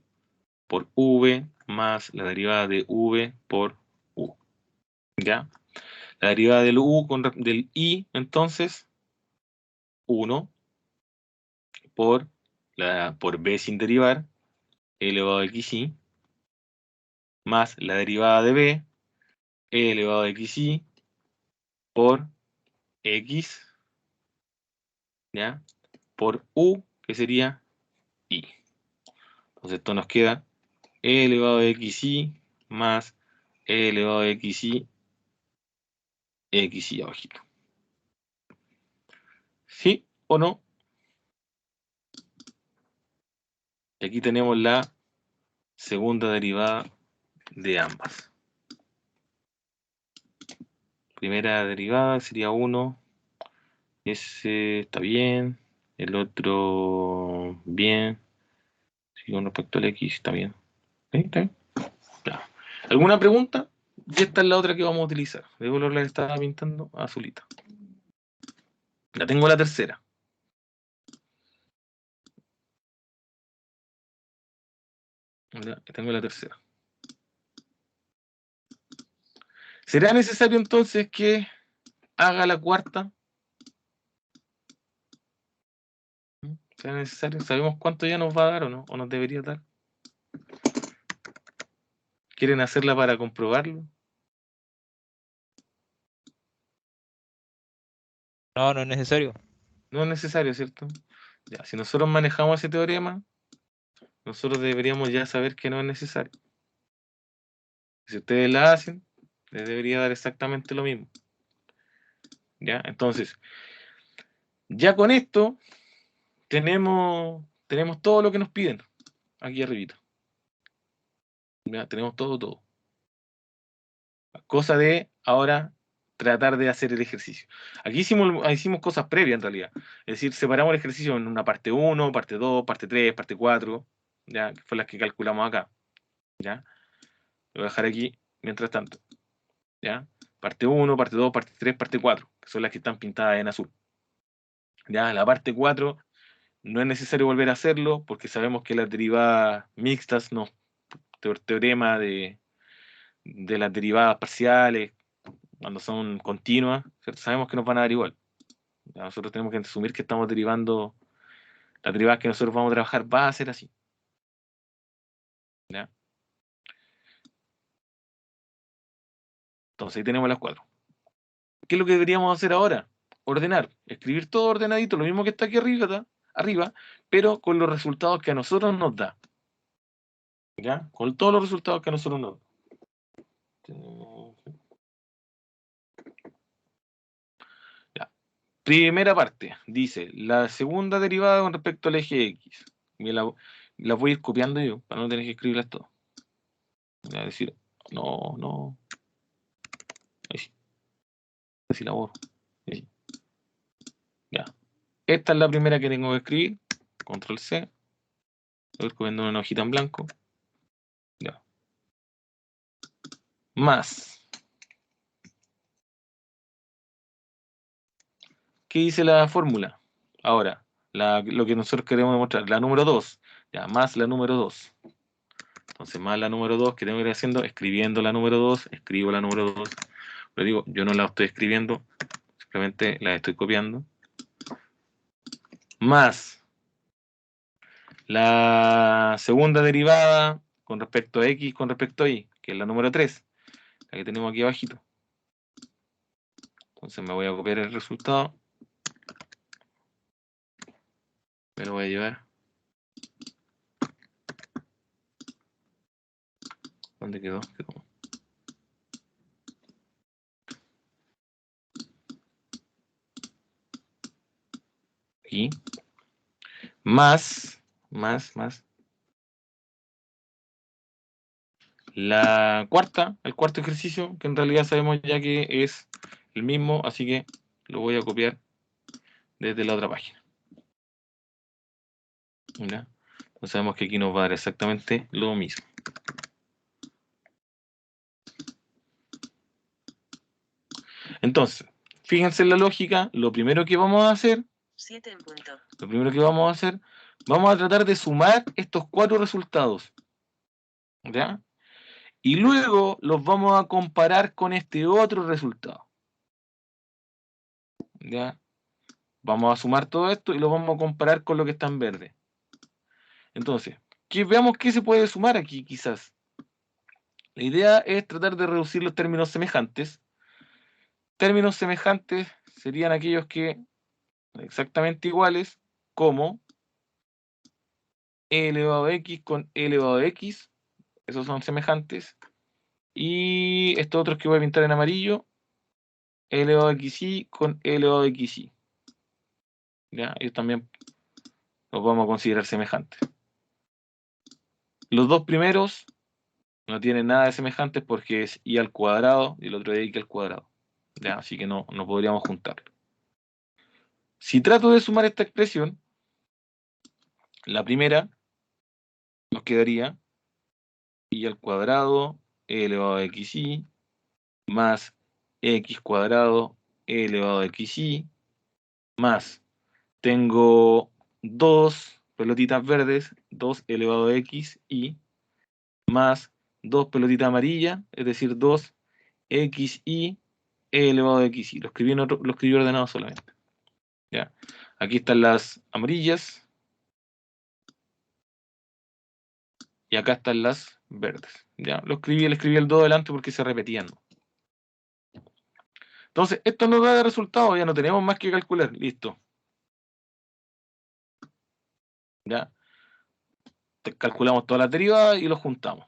por v más la derivada de v por u. ¿Ya? La derivada del u del i, entonces, 1 por b sin derivar, elevado a xy, más la derivada de b, elevado a xy, por x, ¿ya? Por u, que sería i. Entonces esto nos queda e elevado a xy más e elevado a xy, xy abajito. ¿Sí o no? Y aquí tenemos la segunda derivada de ambas. Primera derivada sería 1. Ese está bien. El otro bien. Sí, con respecto al x está bien. ¿Sí? ¿Está bien? Ya. ¿Alguna pregunta? Y esta es la otra que vamos a utilizar. De color la estaba pintando azulita. Ya tengo la tercera. Ya tengo la tercera. ¿Será necesario entonces que haga la cuarta? ¿Será necesario? ¿Sabemos cuánto ya nos va a dar o no? ¿O nos debería dar? ¿Quieren hacerla para comprobarlo? No, no es necesario. No es necesario, ¿cierto? Ya, si nosotros manejamos ese teorema, nosotros deberíamos ya saber que no es necesario. Si ustedes la hacen, les debería dar exactamente lo mismo. ¿Ya? Entonces, ya con esto tenemos todo lo que nos piden aquí arribita. ¿Ya? Tenemos todo. Cosa de ahora tratar de hacer el ejercicio. Aquí hicimos cosas previas en realidad. Es decir, separamos el ejercicio en una parte 1, parte 2, parte 3, parte 4, ¿ya? Que fue las que calculamos acá. ¿Ya? Lo voy a dejar aquí mientras tanto. ¿Ya? Parte 1, parte 2, parte 3, parte 4, que son las que están pintadas en azul. ¿Ya? La parte 4 no es necesario volver a hacerlo porque sabemos que las derivadas mixtas, no, teorema de las derivadas parciales, cuando son continuas, ¿cierto? Sabemos que nos van a dar igual. Ya, nosotros tenemos que asumir que estamos derivando, las derivadas que nosotros vamos a trabajar va a ser así. ¿Ya? Entonces ahí tenemos las 4. ¿Qué es lo que deberíamos hacer ahora? Ordenar, escribir todo ordenadito, lo mismo que está aquí arriba, pero con los resultados que a nosotros nos da. ¿Ya? Con todos los resultados que a nosotros nos da. Ya. Primera parte, dice, la segunda derivada con respecto al eje X. La voy a ir copiando yo, para no tener que escribirlas todas. Voy a decir, no. Ahí sí. Así la borro. Ahí sí. Ya. Esta es la primera que tengo que escribir. Control C. Voy a ir copiando una hojita en blanco. Ya. Más. ¿Qué dice la fórmula? Ahora, lo que nosotros queremos demostrar. La número 2. Ya, más la número 2. Entonces, más la número 2 que tengo que ir haciendo, escribiendo la número 2, escribo la número 2. Pero digo, yo no la estoy escribiendo, simplemente la estoy copiando. Más la segunda derivada con respecto a X con respecto a Y, que es la número 3, la que tenemos aquí abajito. Entonces me voy a copiar el resultado. Me lo voy a llevar. ¿Dónde quedó? Aquí. Más. El cuarto ejercicio, que en realidad sabemos ya que es el mismo, así que lo voy a copiar desde la otra página. ¿Ya? Entonces sabemos que aquí nos va a dar exactamente lo mismo. Entonces, fíjense en la lógica, lo primero que vamos a hacer, 7 en punto. lo primero que vamos a hacer, vamos a tratar de sumar estos 4 resultados. ¿Ya? Y luego los vamos a comparar con este otro resultado. ¿Ya? Vamos a sumar todo esto y lo vamos a comparar con lo que está en verde. Entonces, veamos qué se puede sumar aquí quizás. La idea es tratar de reducir los términos semejantes. Términos semejantes serían aquellos que exactamente iguales como e elevado a x con e elevado a x. Esos son semejantes. Y estos otros que voy a pintar en amarillo, e elevado a xy con e elevado a xy. ¿Ya? Ellos también los vamos a considerar semejantes. Los dos primeros no tienen nada de semejantes porque es y al cuadrado y el otro es y al cuadrado. ¿Ya? Así que no podríamos juntarlo. Si trato de sumar esta expresión, la primera nos quedaría y al cuadrado e elevado a xy más x cuadrado e elevado a xy más tengo dos pelotitas verdes, 2 elevado a x y más dos pelotitas amarillas, es decir, 2 xy e elevado a xy. Lo escribí ordenado solamente. ¿Ya? Aquí están las amarillas y acá están las verdes. ¿Ya? Le escribí el 2 delante porque se repetían. Entonces, esto nos da de resultado, ya no tenemos más que calcular. Listo. ¿Ya? Calculamos todas las derivadas y los juntamos.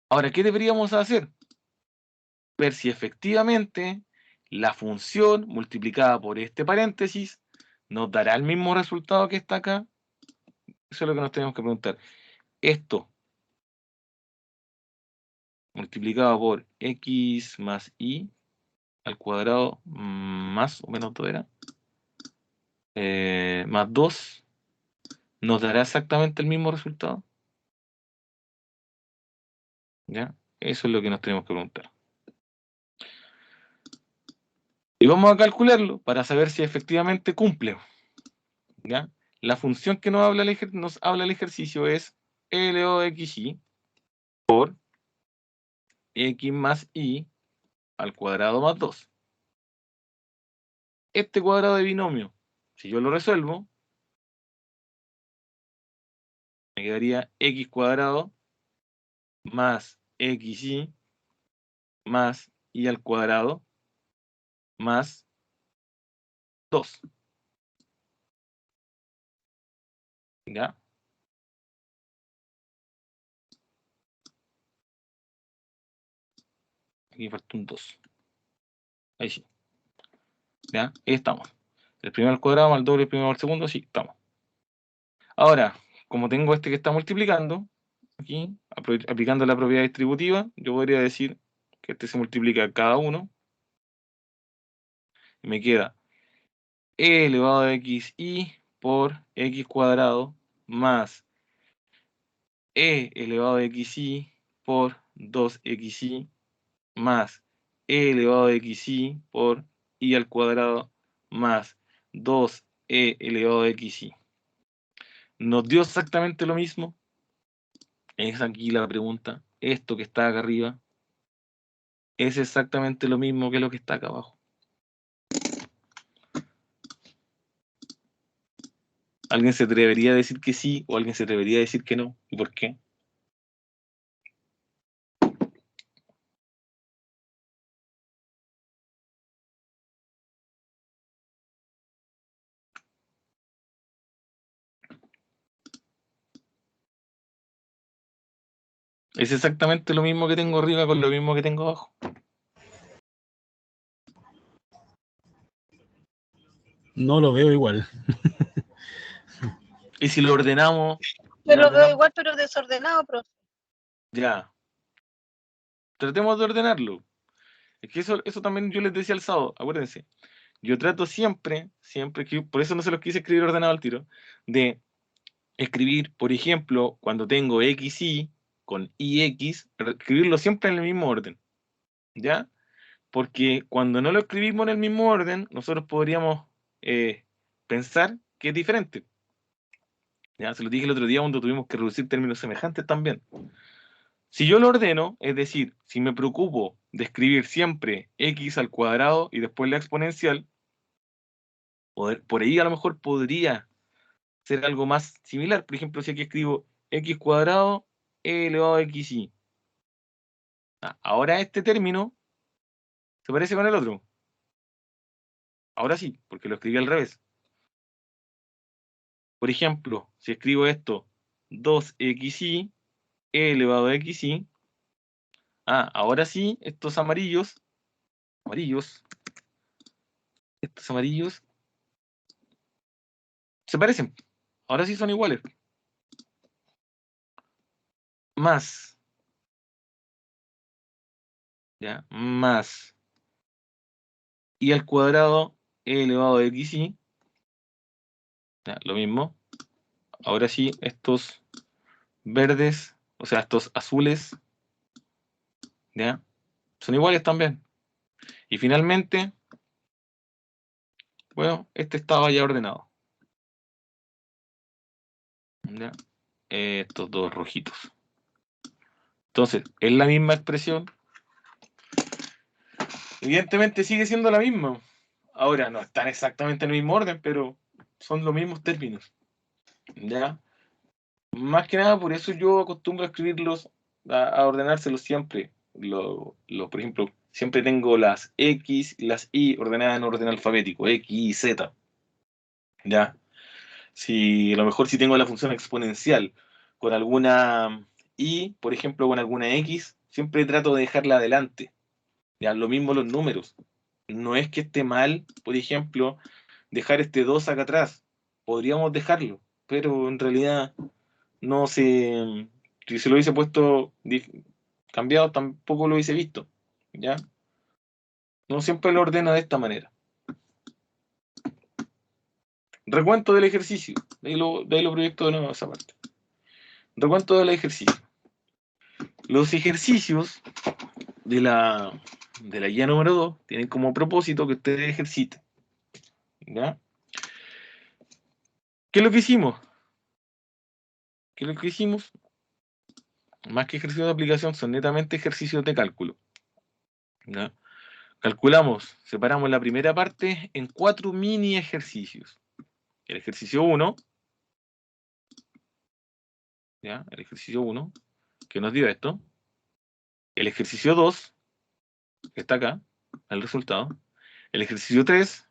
Ahora, ¿qué deberíamos hacer? Ver si efectivamente la función multiplicada por este paréntesis nos dará el mismo resultado que está acá. Eso es lo que nos tenemos que preguntar. Esto multiplicado por x más y al cuadrado más o menos 2 era, más 2, ¿nos dará exactamente el mismo resultado? ¿Ya? Eso es lo que nos tenemos que preguntar. Y vamos a calcularlo para saber si efectivamente cumple. ¿Ya? La función que nos habla el ejercicio es e elevado a xy por x más y al cuadrado más 2. Este cuadrado de binomio, si yo lo resuelvo, me quedaría x cuadrado más xy más y al cuadrado más 2. ¿Ya? Aquí falta un 2. Ahí sí. ¿Ya? Ahí estamos. El primero al cuadrado más el doble del primero al segundo, sí, estamos. Ahora, como tengo este que está multiplicando, aquí, aplicando la propiedad distributiva, yo podría decir que este se multiplica cada uno. Y me queda e elevado a xy por x cuadrado más e elevado a xy por 2xy más e elevado a xy por y al cuadrado más 2e elevado a xy. ¿Nos dio exactamente lo mismo? Es aquí la pregunta. Esto que está acá arriba es exactamente lo mismo que lo que está acá abajo. ¿Alguien se atrevería a decir que sí o alguien se atrevería a decir que no? ¿Y por qué? Es exactamente lo mismo que tengo arriba con lo mismo que tengo abajo. No lo veo igual. Y si lo ordenamos... Yo lo veo igual, pero desordenado, profe. Ya. Tratemos de ordenarlo. Es que eso también yo les decía el sábado, acuérdense. Yo trato siempre, por eso no se los quise escribir ordenado al tiro, de escribir, por ejemplo, cuando tengo xy con ix, escribirlo siempre en el mismo orden. ¿Ya? Porque cuando no lo escribimos en el mismo orden, nosotros podríamos pensar que es diferente. Ya, se lo dije el otro día cuando tuvimos que reducir términos semejantes también. Si yo lo ordeno, es decir, si me preocupo de escribir siempre x al cuadrado y después la exponencial, por ahí a lo mejor podría ser algo más similar. Por ejemplo, si aquí escribo x cuadrado e elevado a xy. Ahora este término se parece con el otro. Ahora sí, porque lo escribí al revés. Por ejemplo, si escribo esto 2xy e elevado a xy, ahora sí, estos amarillos, se parecen. Ahora sí son iguales. Más, ¿ya? Más y al cuadrado e elevado a xy, ¿ya? Lo mismo. Ahora sí, estos verdes, o sea, estos azules, ¿ya? Son iguales también. Y finalmente, bueno, este estaba ya ordenado. ¿Ya? Estos dos rojitos. Entonces, es la misma expresión. Evidentemente sigue siendo la misma. Ahora, no están exactamente en el mismo orden, pero son los mismos términos. ¿Ya? Más que nada, por eso yo acostumbro a escribirlos, a ordenárselos siempre. Por ejemplo, siempre tengo las X y las Y ordenadas en orden alfabético, X, Y, Z. ¿Ya? Si a lo mejor si tengo la función exponencial con alguna Y, por ejemplo, con alguna X, siempre trato de dejarla adelante. ¿Ya? Lo mismo los números. no es que esté mal, por ejemplo, dejar este 2 acá atrás. Podríamos dejarlo, pero en realidad no se... Si se lo hubiese puesto cambiado, tampoco lo hubiese visto. ¿Ya? No siempre lo ordena de esta manera. Recuento del ejercicio. De ahí lo proyecto de nuevo esa parte. Recuento del ejercicio. Los ejercicios de la guía número 2 tienen como propósito que ustedes ejerciten. ¿Ya? ¿Qué es lo que hicimos? ¿Qué es lo que hicimos? Más que ejercicios de aplicación, son netamente ejercicios de cálculo. ¿Ya? Calculamos, separamos la primera parte en 4 mini ejercicios. El ejercicio 1, ¿ya? El ejercicio 1, que nos dio esto. El ejercicio 2, que está acá, el resultado. El ejercicio 3,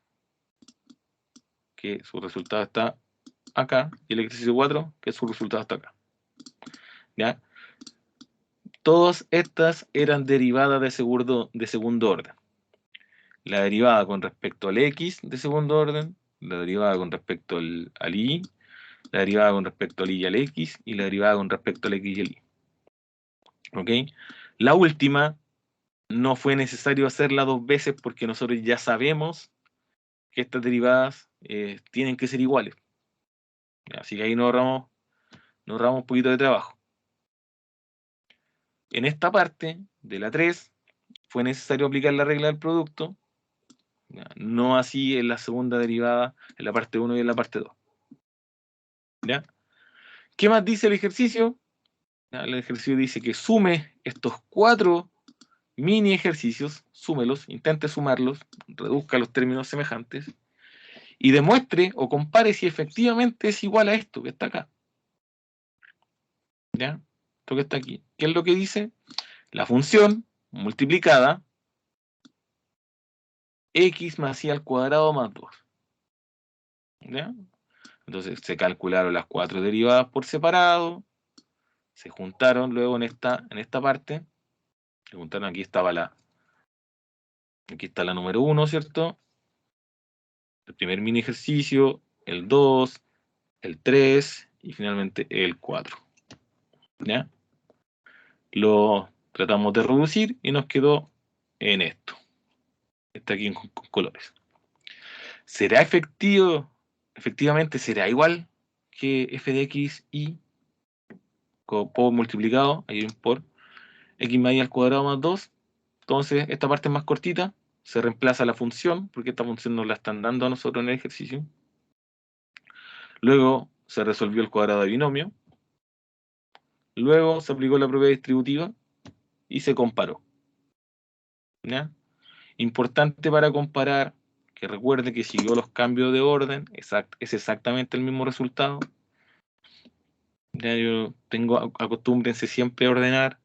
que su resultado está acá. Y el ejercicio 4, que su resultado está acá. ¿Ya? Todas estas eran derivadas de segundo orden. La derivada con respecto al x de segundo orden, la derivada con respecto al y, la derivada con respecto al y y al x, y la derivada con respecto al x y al y. ¿Ok? La última no fue necesario hacerla 2 veces porque nosotros ya sabemos que estas derivadas tienen que ser iguales. Así que ahí nos ahorramos un poquito de trabajo. En esta parte de la 3 fue necesario aplicar la regla del producto, no así en la segunda derivada, en la parte 1 y en la parte 2. ¿Ya? ¿Qué más dice el ejercicio? El ejercicio dice que sume estos 4 mini ejercicios, súmelos, intente sumarlos, reduzca los términos semejantes y demuestre o compare si efectivamente es igual a esto que está acá. ¿Ya? Esto que está aquí. ¿Qué es lo que dice? La función multiplicada x más y al cuadrado más 2. ¿Ya? Entonces se calcularon las 4 derivadas por separado, se juntaron luego en esta parte, se juntaron, aquí está la número 1, ¿cierto? El primer mini ejercicio, el 2, el 3 y finalmente el 4. ¿Ya? Lo tratamos de reducir y nos quedó en esto. Está aquí con colores. ¿Será efectivamente será igual que f de x y por multiplicado ahí por x más y al cuadrado más 2? Entonces esta parte es más cortita, se reemplaza la función, porque esta función nos la están dando a nosotros en el ejercicio. Luego se resolvió el cuadrado de binomio. Luego se aplicó la propiedad distributiva y se comparó. ¿Ya? Importante para comparar, que recuerde que siguió los cambios de orden, es exactamente el mismo resultado. Ya yo acostúmbrense siempre a ordenar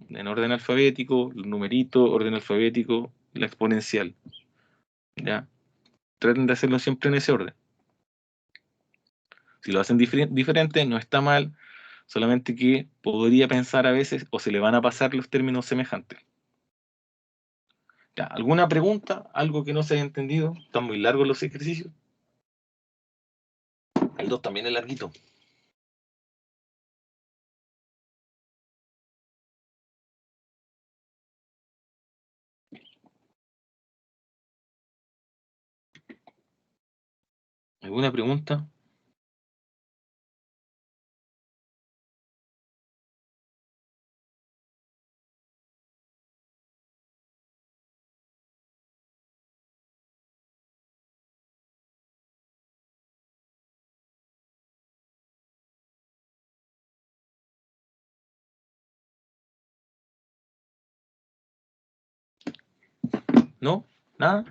en orden alfabético, el numerito, orden alfabético, la exponencial. ¿Ya? Traten de hacerlo siempre en ese orden. Si lo hacen diferente, no está mal, solamente que podría pensar a veces o se le van a pasar los términos semejantes. ¿Ya? ¿Alguna pregunta? ¿Algo que no se haya entendido? ¿Están muy largos los ejercicios? El 2 también es larguito. ¿Alguna pregunta? ¿No? ¿Nada?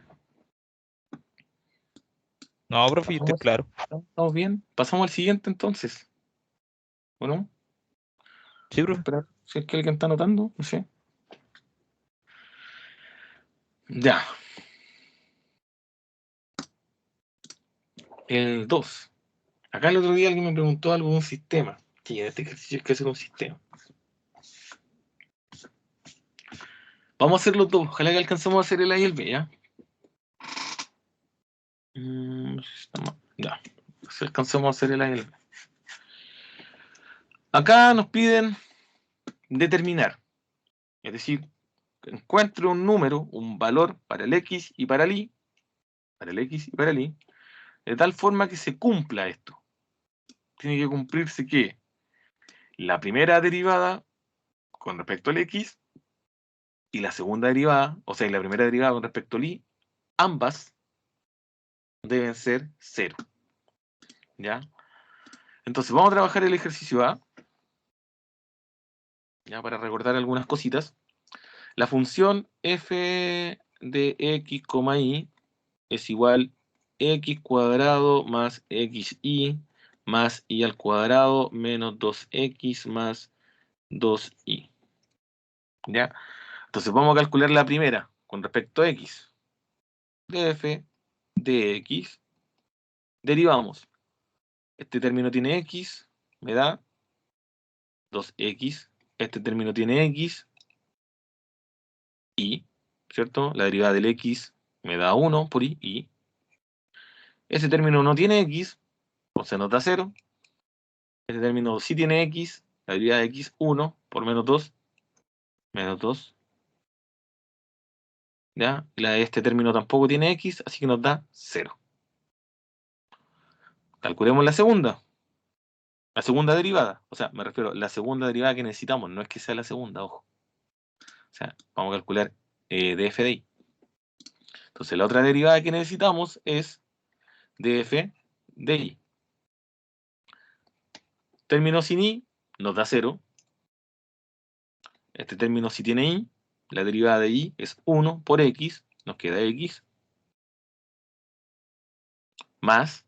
No, profe, yo estoy claro. ¿Estamos bien? Pasamos al siguiente entonces. ¿O no? Sí, Voy a profe. esperar si es que alguien está anotando, no sé. Ya. El 2. Acá el otro día alguien me preguntó algo de un sistema. Sí, en este ejercicio hay que hacer un sistema. Vamos a hacer los dos. Ojalá que alcancemos a hacer el A y el B, ¿ya? Ya, si alcanzamos a hacer el AL. Acá nos piden determinar, es decir, encuentro un número, un valor para el X y para el Y, de tal forma que se cumpla esto. Tiene que cumplirse que la primera derivada con respecto al X y la segunda derivada, o sea, la primera derivada con respecto al Y, ambas deben ser 0. ¿Ya? Entonces vamos a trabajar el ejercicio A, ya para recordar algunas cositas. La función f de x, y es igual x cuadrado más xy más y al cuadrado menos 2x más 2y. ¿Ya? Entonces vamos a calcular la primera con respecto a x. Df de x. Derivamos. Este término tiene x, me da 2x. Este término tiene x, y, ¿cierto? La derivada del x me da 1 por y. Ese término no tiene x, entonces nos da 0. Este término sí tiene x, la derivada de x 1 por menos 2, menos 2. ¿Ya? La de este término tampoco tiene x, así que nos da 0. Calculemos la segunda derivada. O sea, me refiero a la segunda derivada que necesitamos, no es que sea la segunda, ojo. O sea, vamos a calcular df de y. Entonces la otra derivada que necesitamos es df de y. Término sin y nos da 0. Este término sí tiene y. La derivada de y es 1 por x. Nos queda x. Más.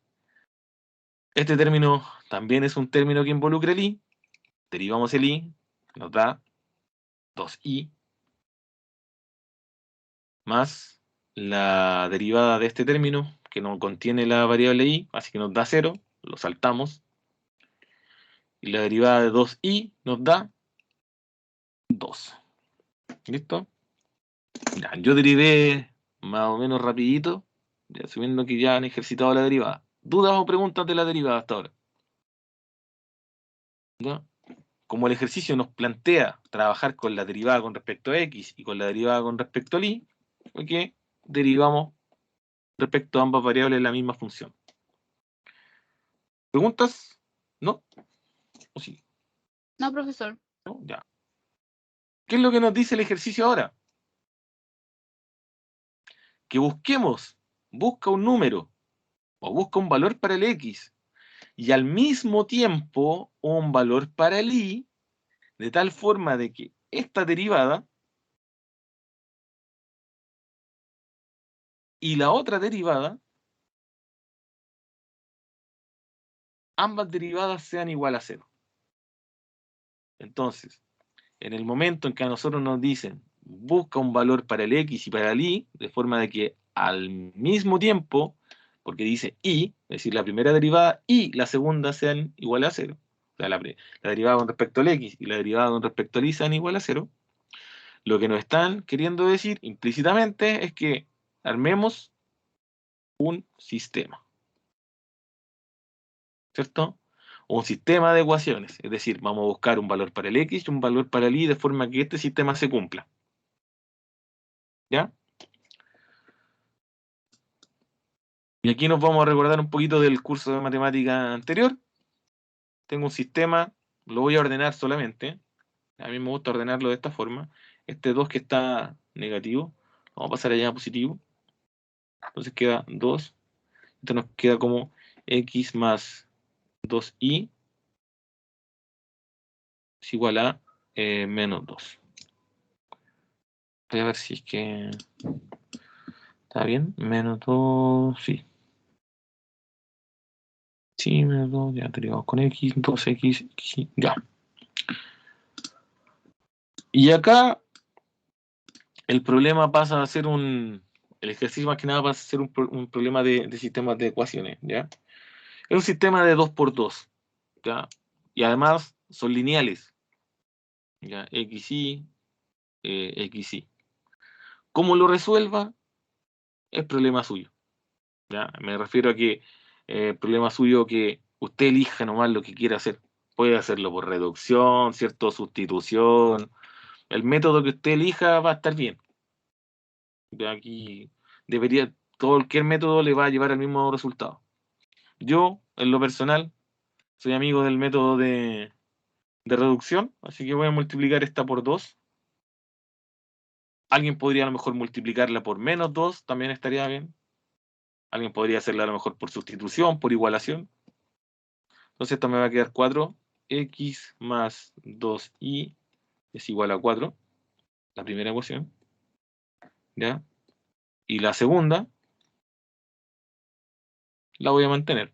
Este término también es un término que involucra el y. Derivamos el y. Nos da 2y. Más la derivada de este término, que no contiene la variable y. Así que nos da 0. Lo saltamos. Y la derivada de 2y nos da 2. ¿Listo? Ya, yo derivé más o menos rapidito, ya asumiendo que ya han ejercitado la derivada. ¿Dudas o preguntas de la derivada hasta ahora? ¿Ya? Como el ejercicio nos plantea trabajar con la derivada con respecto a x y con la derivada con respecto al y, ¿ok? Derivamos respecto a ambas variables la misma función. ¿Preguntas? ¿No? ¿O sí? No, profesor. ¿No? Ya. ¿Qué es lo que nos dice el ejercicio ahora? Que busca un número o busca un valor para el x y al mismo tiempo un valor para el y, de tal forma de que esta derivada y la otra derivada, ambas derivadas sean igual a 0. Entonces, en el momento en que a nosotros nos dicen busca un valor para el x y para el y, de forma de que al mismo tiempo, porque dice y, es decir, la primera derivada y la segunda sean iguales a 0, o sea, la derivada con respecto al x y la derivada con respecto al y sean iguales a 0, lo que nos están queriendo decir implícitamente es que armemos un sistema, ¿cierto? Un sistema de ecuaciones, es decir, vamos a buscar un valor para el x y un valor para el y de forma que este sistema se cumpla. ¿Ya? Y aquí nos vamos a recordar un poquito del curso de matemática anterior. Tengo un sistema, lo voy a ordenar solamente. A mí me gusta ordenarlo de esta forma. Este 2 que está negativo, vamos a pasar allá a positivo. Entonces queda 2. Esto nos queda como x más 2y es igual a menos 2. Voy a ver si es que está bien. Menos 2, sí. Sí, menos 2, ya derivamos con x, 2x, ya. Y acá el problema pasa a ser el ejercicio más que nada pasa a ser un problema de sistemas de ecuaciones, ¿ya? Es un sistema de 2 por 2, ¿ya? Y además son lineales, ¿ya? XY, XY. ¿Cómo lo resuelva? Es problema suyo, ¿Ya? Me refiero a que el problema suyo que usted elija nomás lo que quiera hacer. Puede hacerlo por reducción, ¿cierto? Sustitución. El método que usted elija va a estar bien. De aquí debería, cualquier método le va a llevar al mismo resultado. Yo, en lo personal, soy amigo del método de reducción, así que voy a multiplicar esta por 2. Alguien podría a lo mejor multiplicarla por menos 2, también estaría bien. Alguien podría hacerla a lo mejor por sustitución, por igualación. Entonces esto me va a quedar 4x más 2y es igual a 4, la primera ecuación. ¿Ya? Y la segunda la voy a mantener.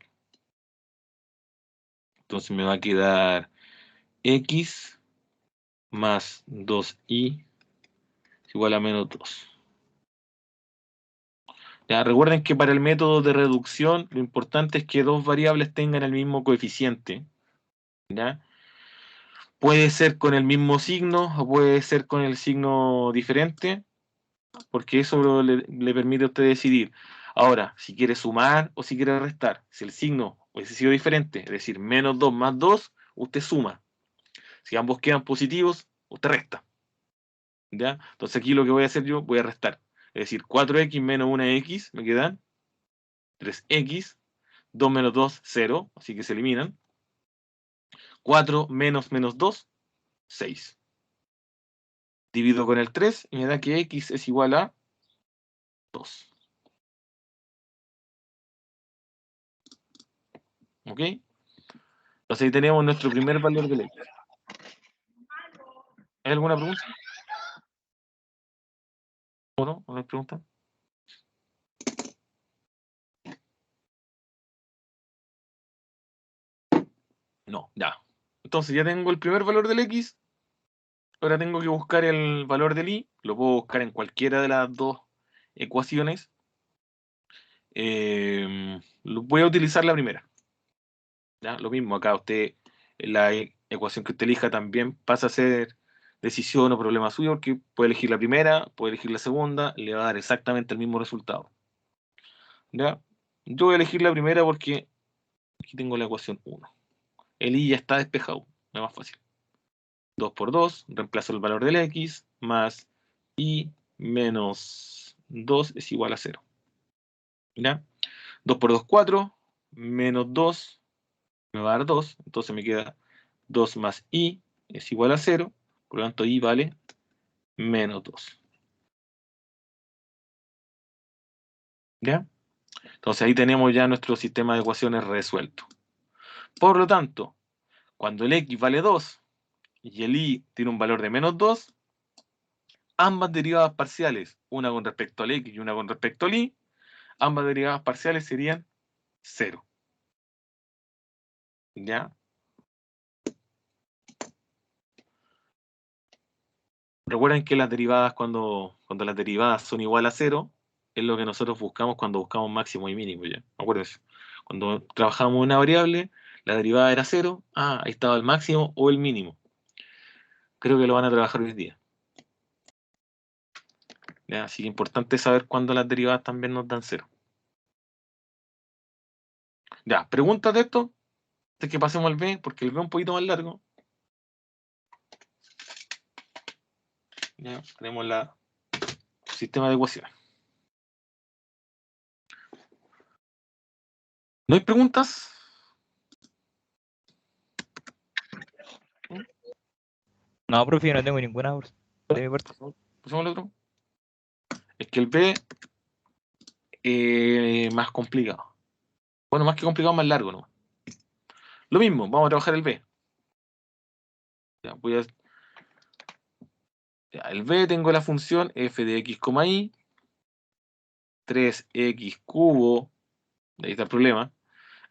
Entonces me va a quedar x más 2y es igual a menos 2. Ya, recuerden que para el método de reducción lo importante es que dos variables tengan el mismo coeficiente. ¿Ya? Puede ser con el mismo signo o puede ser con el signo diferente, porque eso le permite a usted decidir. Ahora, si quiere sumar o si quiere restar, si el signo hubiese sido diferente, es decir, menos 2 más 2, usted suma. Si ambos quedan positivos, usted resta. ¿Ya? Entonces aquí lo que voy a hacer yo, voy a restar. Es decir, 4x menos 1x me quedan 3x, 2 menos 2, 0, así que se eliminan. 4 menos menos 2, 6. Divido con el 3 y me da que x es igual a 2. ¿Ok? Entonces ahí tenemos nuestro primer valor del x. ¿Hay alguna pregunta? ¿O no? ¿Alguna pregunta? No, ya. Entonces ya tengo el primer valor del x. Ahora tengo que buscar el valor del y. Lo puedo buscar en cualquiera de las dos ecuaciones. Voy a utilizar la primera. ¿Ya? Lo mismo, acá usted, la ecuación que usted elija también pasa a ser decisión o problema suyo, porque puede elegir la primera, puede elegir la segunda, le va a dar exactamente el mismo resultado. ¿Ya? Yo voy a elegir la primera porque aquí tengo la ecuación 1. El y ya está despejado, es más fácil. 2 por 2, reemplazo el valor del x, más y menos 2 es igual a 0. ¿Ya? 2 por 2, 4, menos 2 me va a dar 2, entonces me queda 2 más y es igual a 0, por lo tanto y vale menos 2. ¿Ya? Entonces ahí tenemos ya nuestro sistema de ecuaciones resuelto. Por lo tanto, cuando el x vale 2 y el y tiene un valor de menos 2, ambas derivadas parciales, una con respecto al x y una con respecto al y, ambas derivadas parciales serían 0. ¿Ya? Recuerden que las derivadas, cuando las derivadas son igual a 0, es lo que nosotros buscamos cuando buscamos máximo y mínimo. ¿Ya? Acuérdense. Cuando trabajamos una variable, la derivada era 0, ahí estaba el máximo o el mínimo. Creo que lo van a trabajar hoy día. ¿Ya? Así que es importante saber cuándo las derivadas también nos dan 0. Ya, preguntas de esto, antes que pasemos al B, porque el B es un poquito más largo. Ya, tenemos el sistema de ecuaciones. ¿No hay preguntas? No, profe, yo no tengo ninguna de mi parte. ¿Pasamos al otro? Es que el B más complicado. Bueno, más que complicado, más largo, ¿no? Lo mismo, vamos a trabajar el B. Ya, el B tengo la función f de x, y, 3x cubo, ahí está el problema,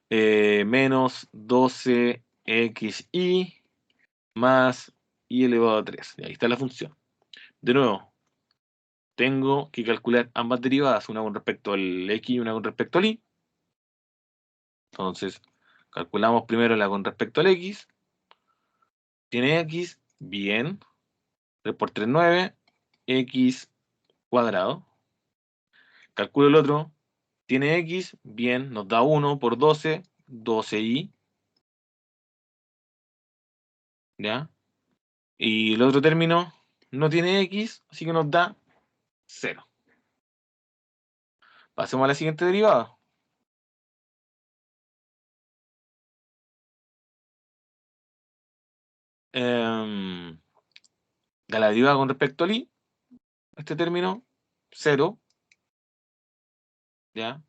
menos 12xy más y elevado a 3. Ahí está la función. De nuevo, tengo que calcular ambas derivadas, una con respecto al x y una con respecto al y. Entonces, calculamos primero la con respecto al x. Tiene x, bien. 3 por 3, 9. X cuadrado. Calculo el otro. ¿Tiene X? Bien, nos da 1 por 12, 12i. ¿Ya? Y el otro término no tiene X, así que nos da 0. Pasemos a la siguiente derivada. De la derivada con respecto al i, este término, 0. ¿Ya?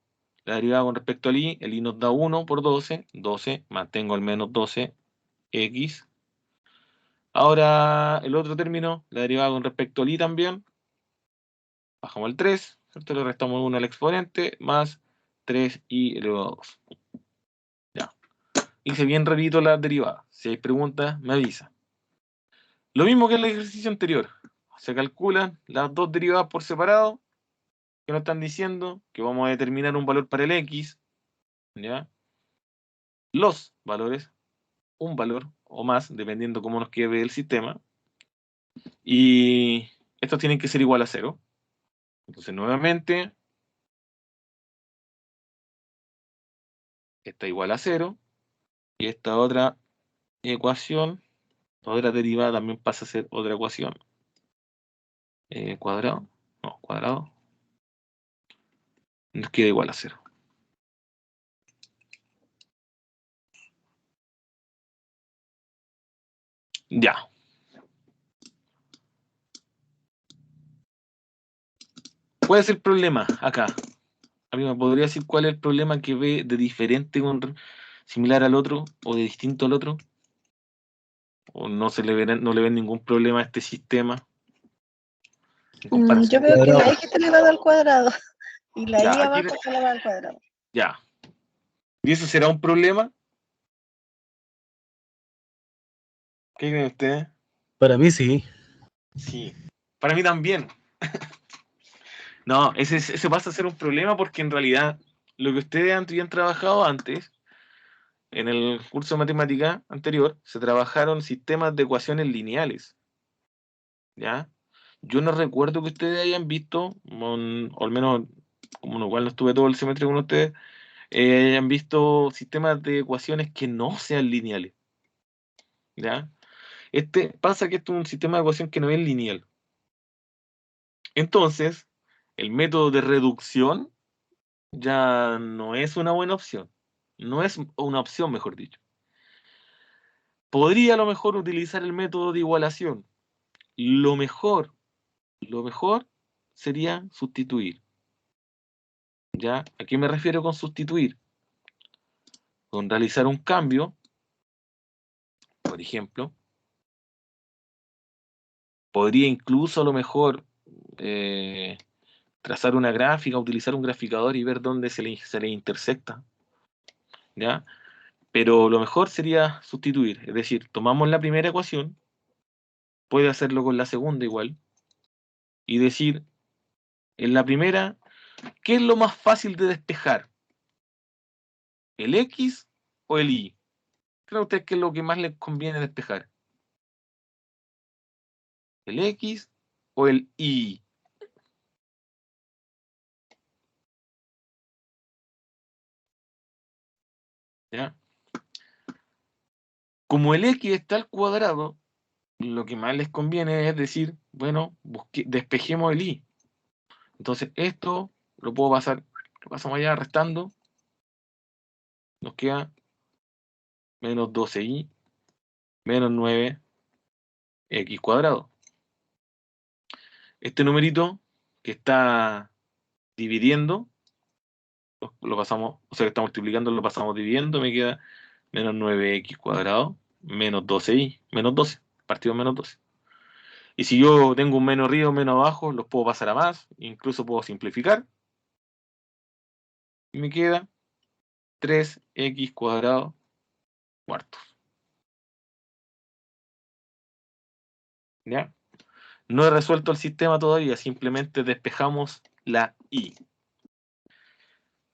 La derivada con respecto al i, el i nos da 1 por 12, 12, mantengo el menos 12, x. Ahora, el otro término, la derivada con respecto al i también, bajamos el 3, ¿cierto? Le restamos 1 al exponente, más 3i elevado a 2. Ya. Hice bien rapidito la derivada. Si hay preguntas, me avisa. Lo mismo que en el ejercicio anterior. Se calculan las dos derivadas por separado, que nos están diciendo que vamos a determinar un valor para el x, ¿ya? Los valores, un valor o más, dependiendo cómo nos quede el sistema. Y estos tienen que ser igual a 0. Entonces, nuevamente, esta igual a 0. Y esta otra ecuación, otra derivada también pasa a ser otra ecuación. Cuadrado, no, cuadrado, nos queda igual a 0. Ya. ¿Cuál es el problema acá? A mí me podría decir cuál es el problema que ve de diferente con similar al otro o de distinto al otro. O no no le ven ningún problema a este sistema en Yo comparación. veo que la Cuadrado. X está elevada al cuadrado y la Ya, Y aquí, abajo está elevada al cuadrado. ya. ¿Y eso será un problema? ¿Qué creen ustedes? Para mí sí. Sí. Para mí también. No, ese pasa a ser un problema porque en realidad lo que ustedes habían trabajado antes, en el curso de matemática anterior, se trabajaron sistemas de ecuaciones lineales. ¿Ya? Yo no recuerdo que ustedes hayan visto, o al menos como no, igual no estuve todo el semestre con ustedes, hayan visto sistemas de ecuaciones que no sean lineales. ¿Ya? Pasa que esto es un sistema de ecuación que no es lineal. Entonces, el método de reducción ya no es una buena opción. No es una opción, mejor dicho. Podría a lo mejor utilizar el método de igualación. Lo mejor, lo mejor sería sustituir. ¿Ya? ¿A qué me refiero con sustituir? Con realizar un cambio, por ejemplo, podría incluso a lo mejor trazar una gráfica, utilizar un graficador y ver dónde se le intersecta, ¿ya? Pero lo mejor sería sustituir, es decir, tomamos la primera ecuación, puede hacerlo con la segunda igual, y decir, en la primera, ¿qué es lo más fácil de despejar? ¿El X o el Y? ¿Creen ustedes que es lo que más les conviene despejar? ¿El X o el Y? ¿Ya? Como el X está al cuadrado, lo que más les conviene es decir, bueno, despejemos el Y. Entonces, esto lo puedo pasar, lo pasamos allá restando, nos queda menos 12i menos 9x cuadrado. Este numerito que está dividiendo, lo pasamos, o sea, que está multiplicando, lo pasamos dividiendo, me queda menos 9x cuadrado menos 12i, menos 12, partido menos 12. Y si yo tengo un menos arriba o menos abajo, los puedo pasar a más, incluso puedo simplificar. Y me queda 3x cuadrado cuartos. ¿Ya? No he resuelto el sistema todavía, simplemente despejamos la y.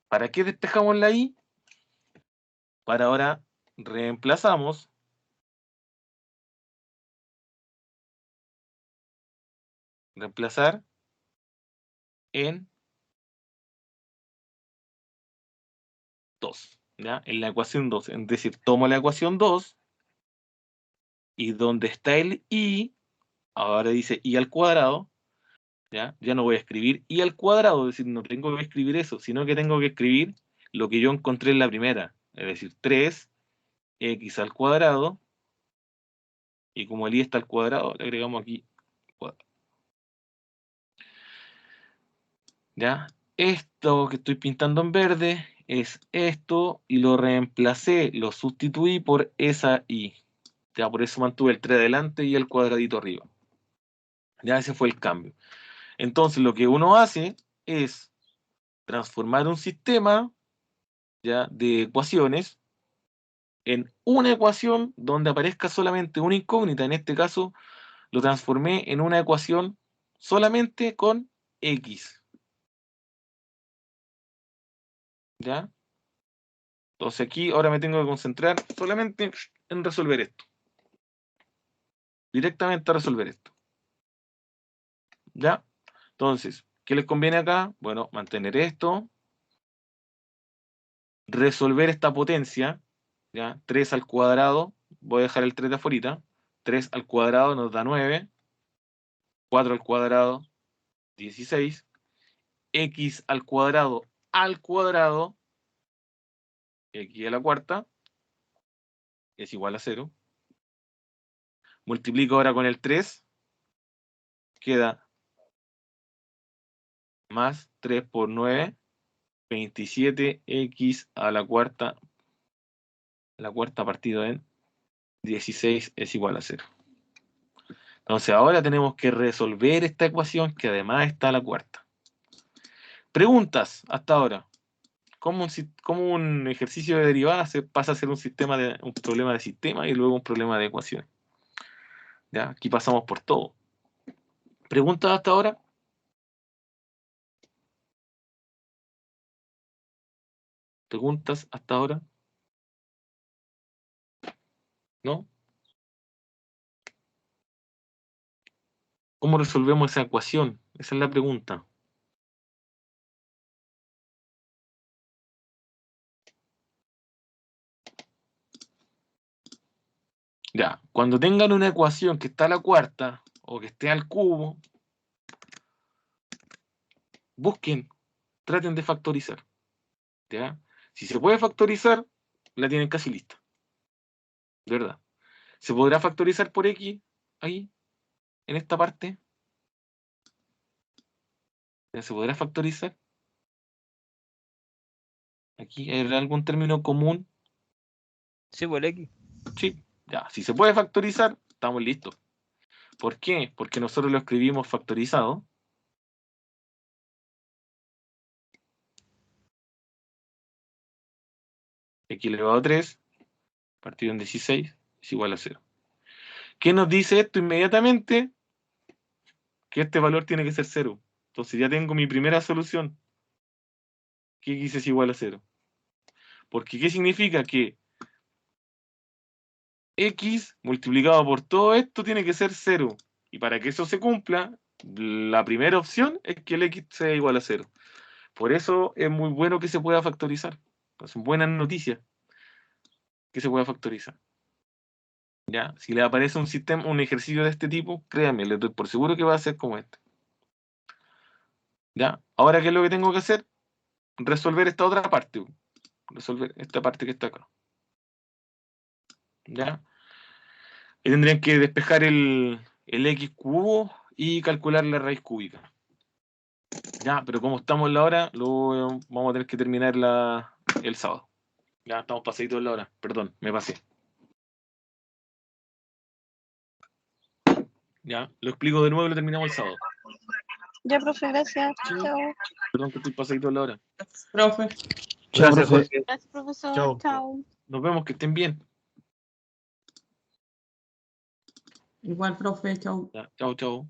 ¿Para qué despejamos la y? Para ahora reemplazamos reemplazar en 2, ¿ya? En la ecuación 2. Es decir, tomo la ecuación 2 y donde está el y, ahora dice y al cuadrado, ¿ya? Ya no voy a escribir y al cuadrado, es decir, no tengo que escribir eso, sino que tengo que escribir lo que yo encontré en la primera, es decir, 3x al cuadrado, y como el y está al cuadrado, le agregamos aquí cuadrado. ¿Ya? Esto que estoy pintando en verde es esto, y lo reemplacé, lo sustituí por esa y. Ya, por eso mantuve el 3 adelante y el cuadradito arriba. Ya, ese fue el cambio. Entonces, lo que uno hace es transformar un sistema, ya, de ecuaciones en una ecuación donde aparezca solamente una incógnita. En este caso, lo transformé en una ecuación solamente con x. ¿Ya? Entonces aquí ahora me tengo que concentrar solamente en resolver esto. Directamente a resolver esto. ¿Ya? Entonces, ¿qué les conviene acá? Bueno, mantener esto. Resolver esta potencia. ¿Ya? 3 al cuadrado. Voy a dejar el 3 de afuera. 3 al cuadrado nos da 9. 4 al cuadrado, 16. X al cuadrado, x a la cuarta, es igual a 0. Multiplico ahora con el 3, queda más 3 por 9, 27x a la cuarta partido en 16 es igual a 0. Entonces ahora tenemos que resolver esta ecuación que además está a la cuarta. Preguntas hasta ahora. ¿Cómo un ejercicio de derivadas pasa a ser un problema de sistema y luego un problema de ecuación? ¿Ya? Aquí pasamos por todo. ¿Preguntas hasta ahora? ¿Preguntas hasta ahora? ¿No? ¿Cómo resolvemos esa ecuación? Esa es la pregunta. Ya, cuando tengan una ecuación que está a la cuarta o que esté al cubo, busquen, traten de factorizar. ¿Ya? Si se puede factorizar, la tienen casi lista. ¿De verdad? ¿Se podrá factorizar por x ahí, en esta parte? ¿Ya se podrá factorizar? ¿Aquí hay algún término común? Sí, por el X. Sí, ya. Si se puede factorizar, estamos listos. ¿Por qué? Porque nosotros lo escribimos factorizado. X elevado a 3, partido en 16, es igual a 0. ¿Qué nos dice esto inmediatamente? Que este valor tiene que ser 0. Entonces ya tengo mi primera solución, que x es igual a 0. Porque ¿qué significa? Que x multiplicado por todo esto tiene que ser 0. Y para que eso se cumpla, la primera opción es que el x sea igual a 0. Por eso es muy bueno que se pueda factorizar. Son buenas noticias que se pueda factorizar. ¿Ya? Si le aparece un ejercicio de este tipo, créanme, les doy por seguro que va a ser como este. ¿Ya? Ahora, ¿qué es lo que tengo que hacer? Resolver esta otra parte. Resolver esta parte que está acá. ¿Ya? Y tendrían que despejar el x cubo y calcular la raíz cúbica. Ya, pero como estamos en la hora, luego vamos a tener que terminar el sábado. Ya, estamos pasaditos en la hora. Perdón, me pasé. Ya, lo explico de nuevo y lo terminamos el sábado. Ya, profe, gracias. Chao. Perdón que estoy pasadito en la hora. Profe. Chao, Gracias, profe. Jorge. Gracias, profesor. Chao. Chao. Nos vemos, que estén bien. Igual, profe, chau. Ya, chao, chao.